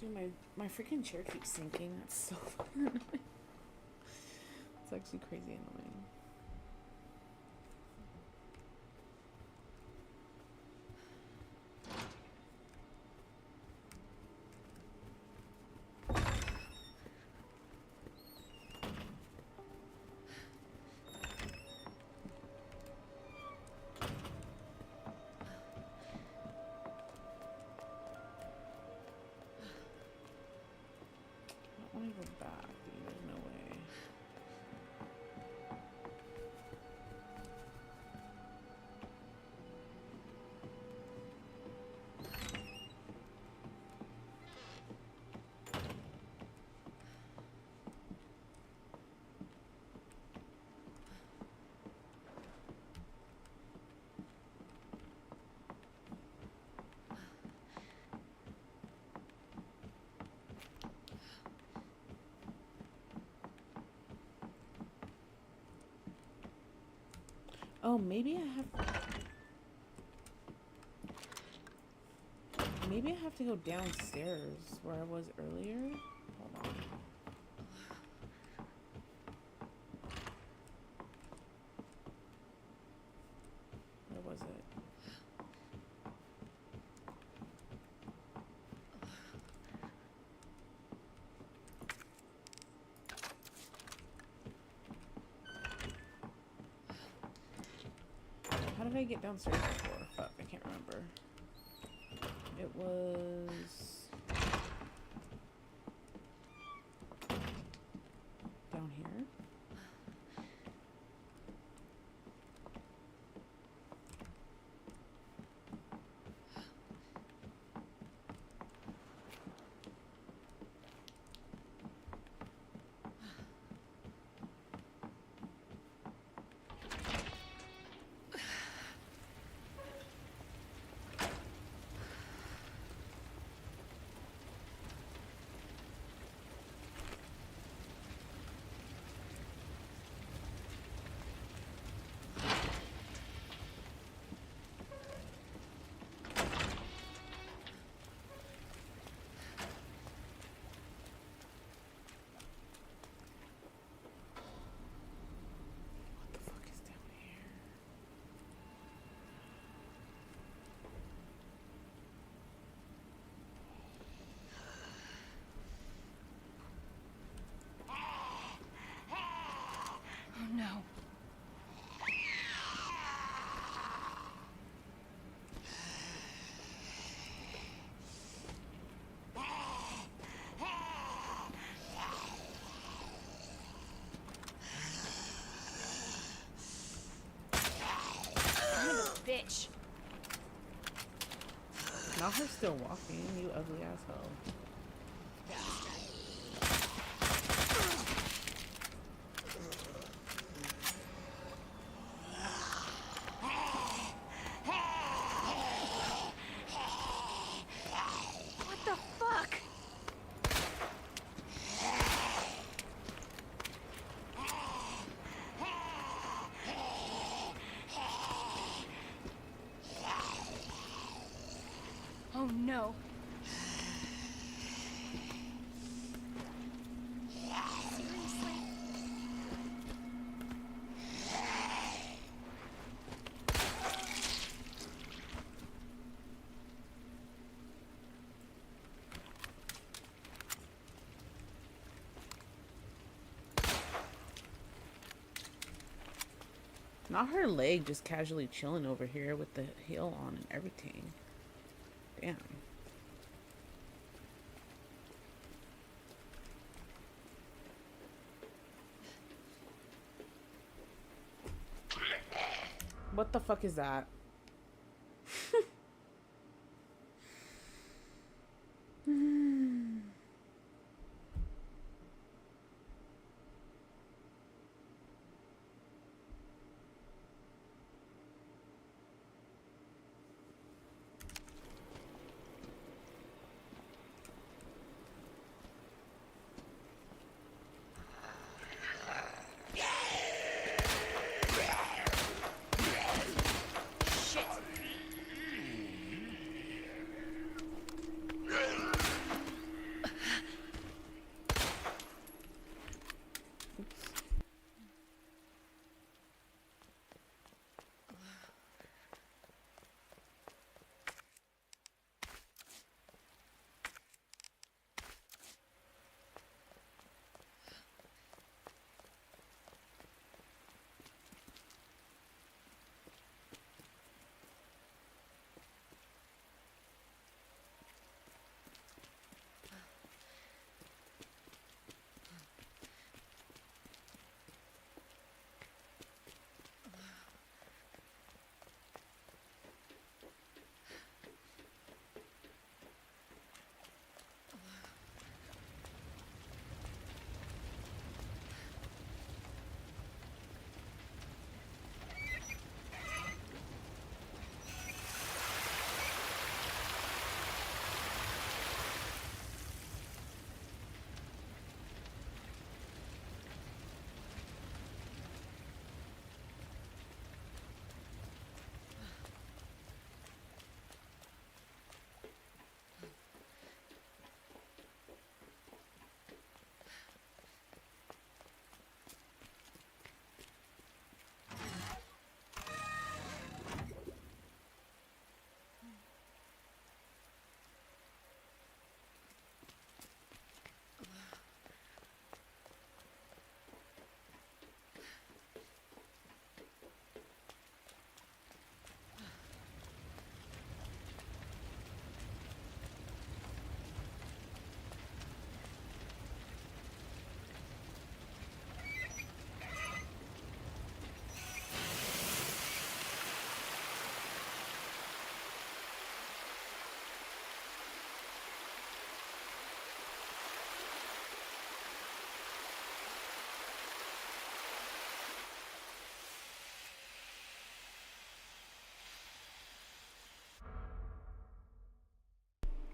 Dude, my freaking chair keeps sinking. That's so fucking annoying. It's actually crazy annoying. I want to go back, dude. There's no way. Oh, maybe I have to go downstairs where I was earlier. Hold on. Where was it? How did I get downstairs before? Fuck, I can't remember. It was down here. Oh no. Bitch. Now her still walking, you ugly asshole. What the fuck? Oh no. Not her leg, just casually chilling over here with the heel on and everything. Damn. What the fuck is that?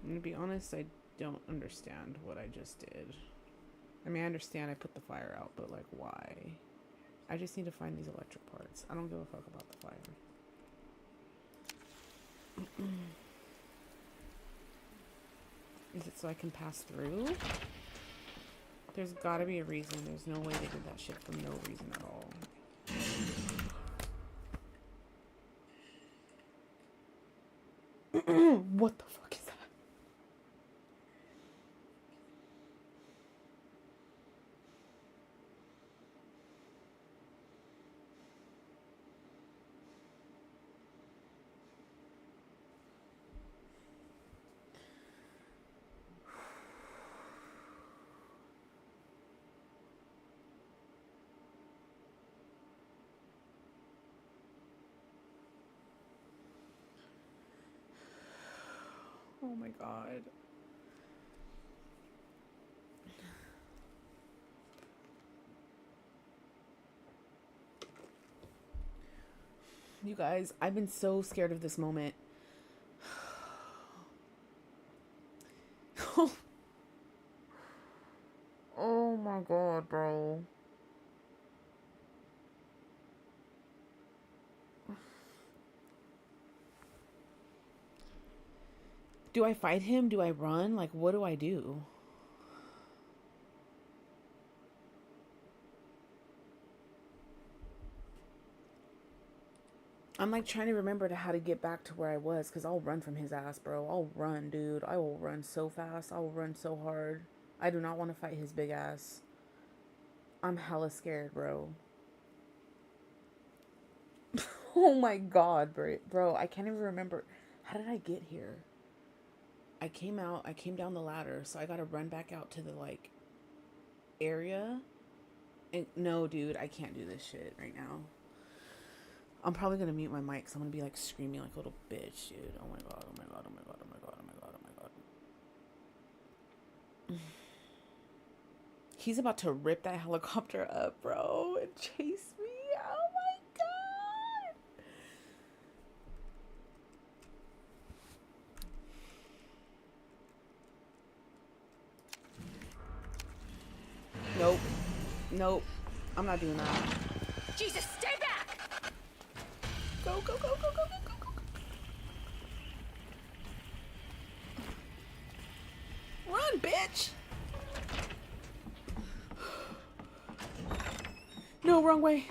I'm gonna be honest, I don't understand what I just did. I mean, I understand I put the fire out, but like, why? I just need to find these electric parts. I don't give a fuck about the fire. Is it so I can pass through? There's gotta be a reason. There's no way they did that shit for no reason at all. What the fuck is that? Oh my god. You guys, I've been so scared of this moment. Oh my god, bro. Do I fight him? Do I run? Like, what do I do? I'm like trying to remember how to get back to where I was, because I'll run from his ass, bro. I'll run, dude. I will run so fast. I will run so hard. I do not want to fight his big ass. I'm hella scared, bro. Oh my god, bro, I can't even remember. How did I get here? I came down the ladder, so I gotta run back out to the, like, area. And no, dude, I can't do this shit right now. I'm probably gonna mute my mic, so I'm gonna be, like, screaming like a little bitch, dude. Oh my god, oh my god, oh my god, oh my god, oh my god, oh my god. He's about to rip that helicopter up, bro, and chase me. Oh my god. Nope. Nope. I'm not doing that. Jesus, stay back! Go, go, go, go, go, go, go, go. Run, bitch! No, wrong way.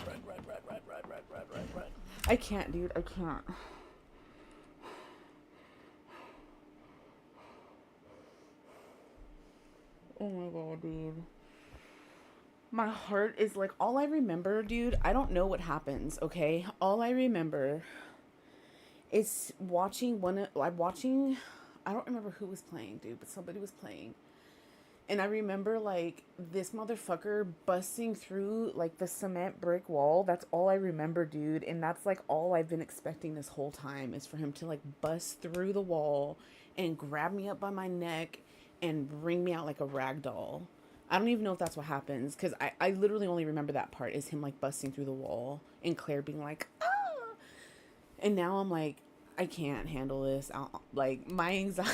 Run, run, run, run, run, run, run, run, run. I can't, dude. I can't. Oh my god, dude. My heart is like, all I remember, dude, I don't know what happens, okay? All I remember is watching I don't remember who was playing, dude, but somebody was playing. And I remember, like, this motherfucker busting through, like, the cement brick wall. That's all I remember, dude. And that's, like, all I've been expecting this whole time is for him to, like, bust through the wall and grab me up by my neck and bring me out like a rag doll. I don't even know if that's what happens, because I literally only remember that part is him, like, busting through the wall and Claire being like, ah! And now I'm like, I can't handle this. Like, my anxiety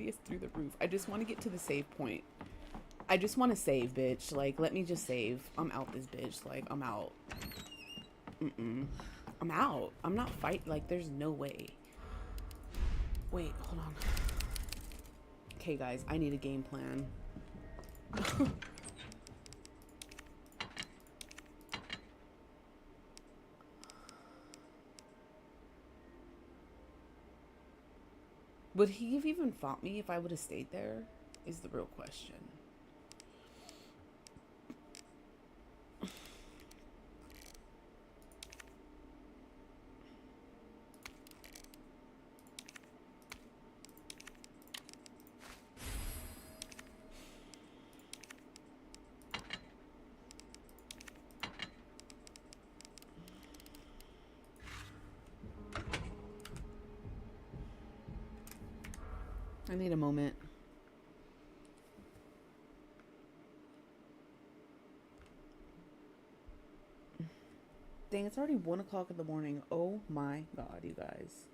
is through the roof. I just want to get to the save point. I just want to save, bitch. Like, let me just save. I'm out this bitch. Like, I'm out. I'm out. I'm not fighting. Like, there's no way. Wait, hold on. Okay, guys, I need a game plan. Would he have even fought me if I would have stayed there? Is the real question. I need a moment. Dang, it's already 1 o'clock in the morning. Oh my god, you guys.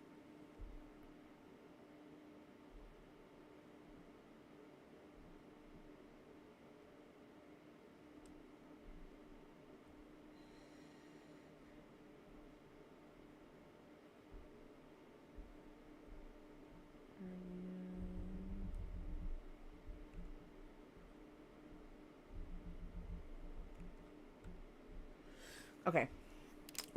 Okay.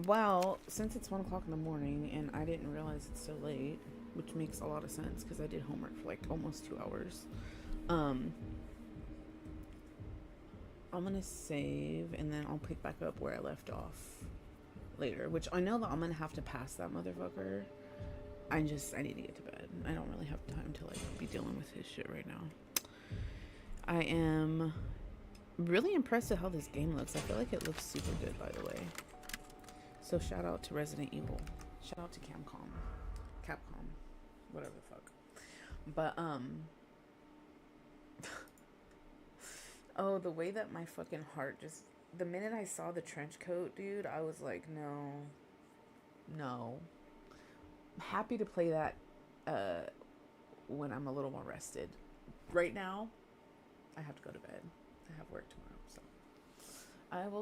Well, since it's 1 o'clock in the morning and I didn't realize it's so late, which makes a lot of sense because I did homework for like almost 2 hours. I'm gonna save and then I'll pick back up where I left off later, which I know that I'm gonna have to pass that motherfucker. I need to get to bed. I don't really have time to like be dealing with his shit right now. I am really impressed at how this game looks. I feel like it looks super good, by the way. So shout out to Resident Evil. Shout out to Capcom, whatever the fuck. But oh, the way that my fucking heart just, the minute I saw the trench coat, dude, I was like, no. I'm happy to play that when I'm a little more rested. Right now, I have to go to bed. I have work tomorrow, so I will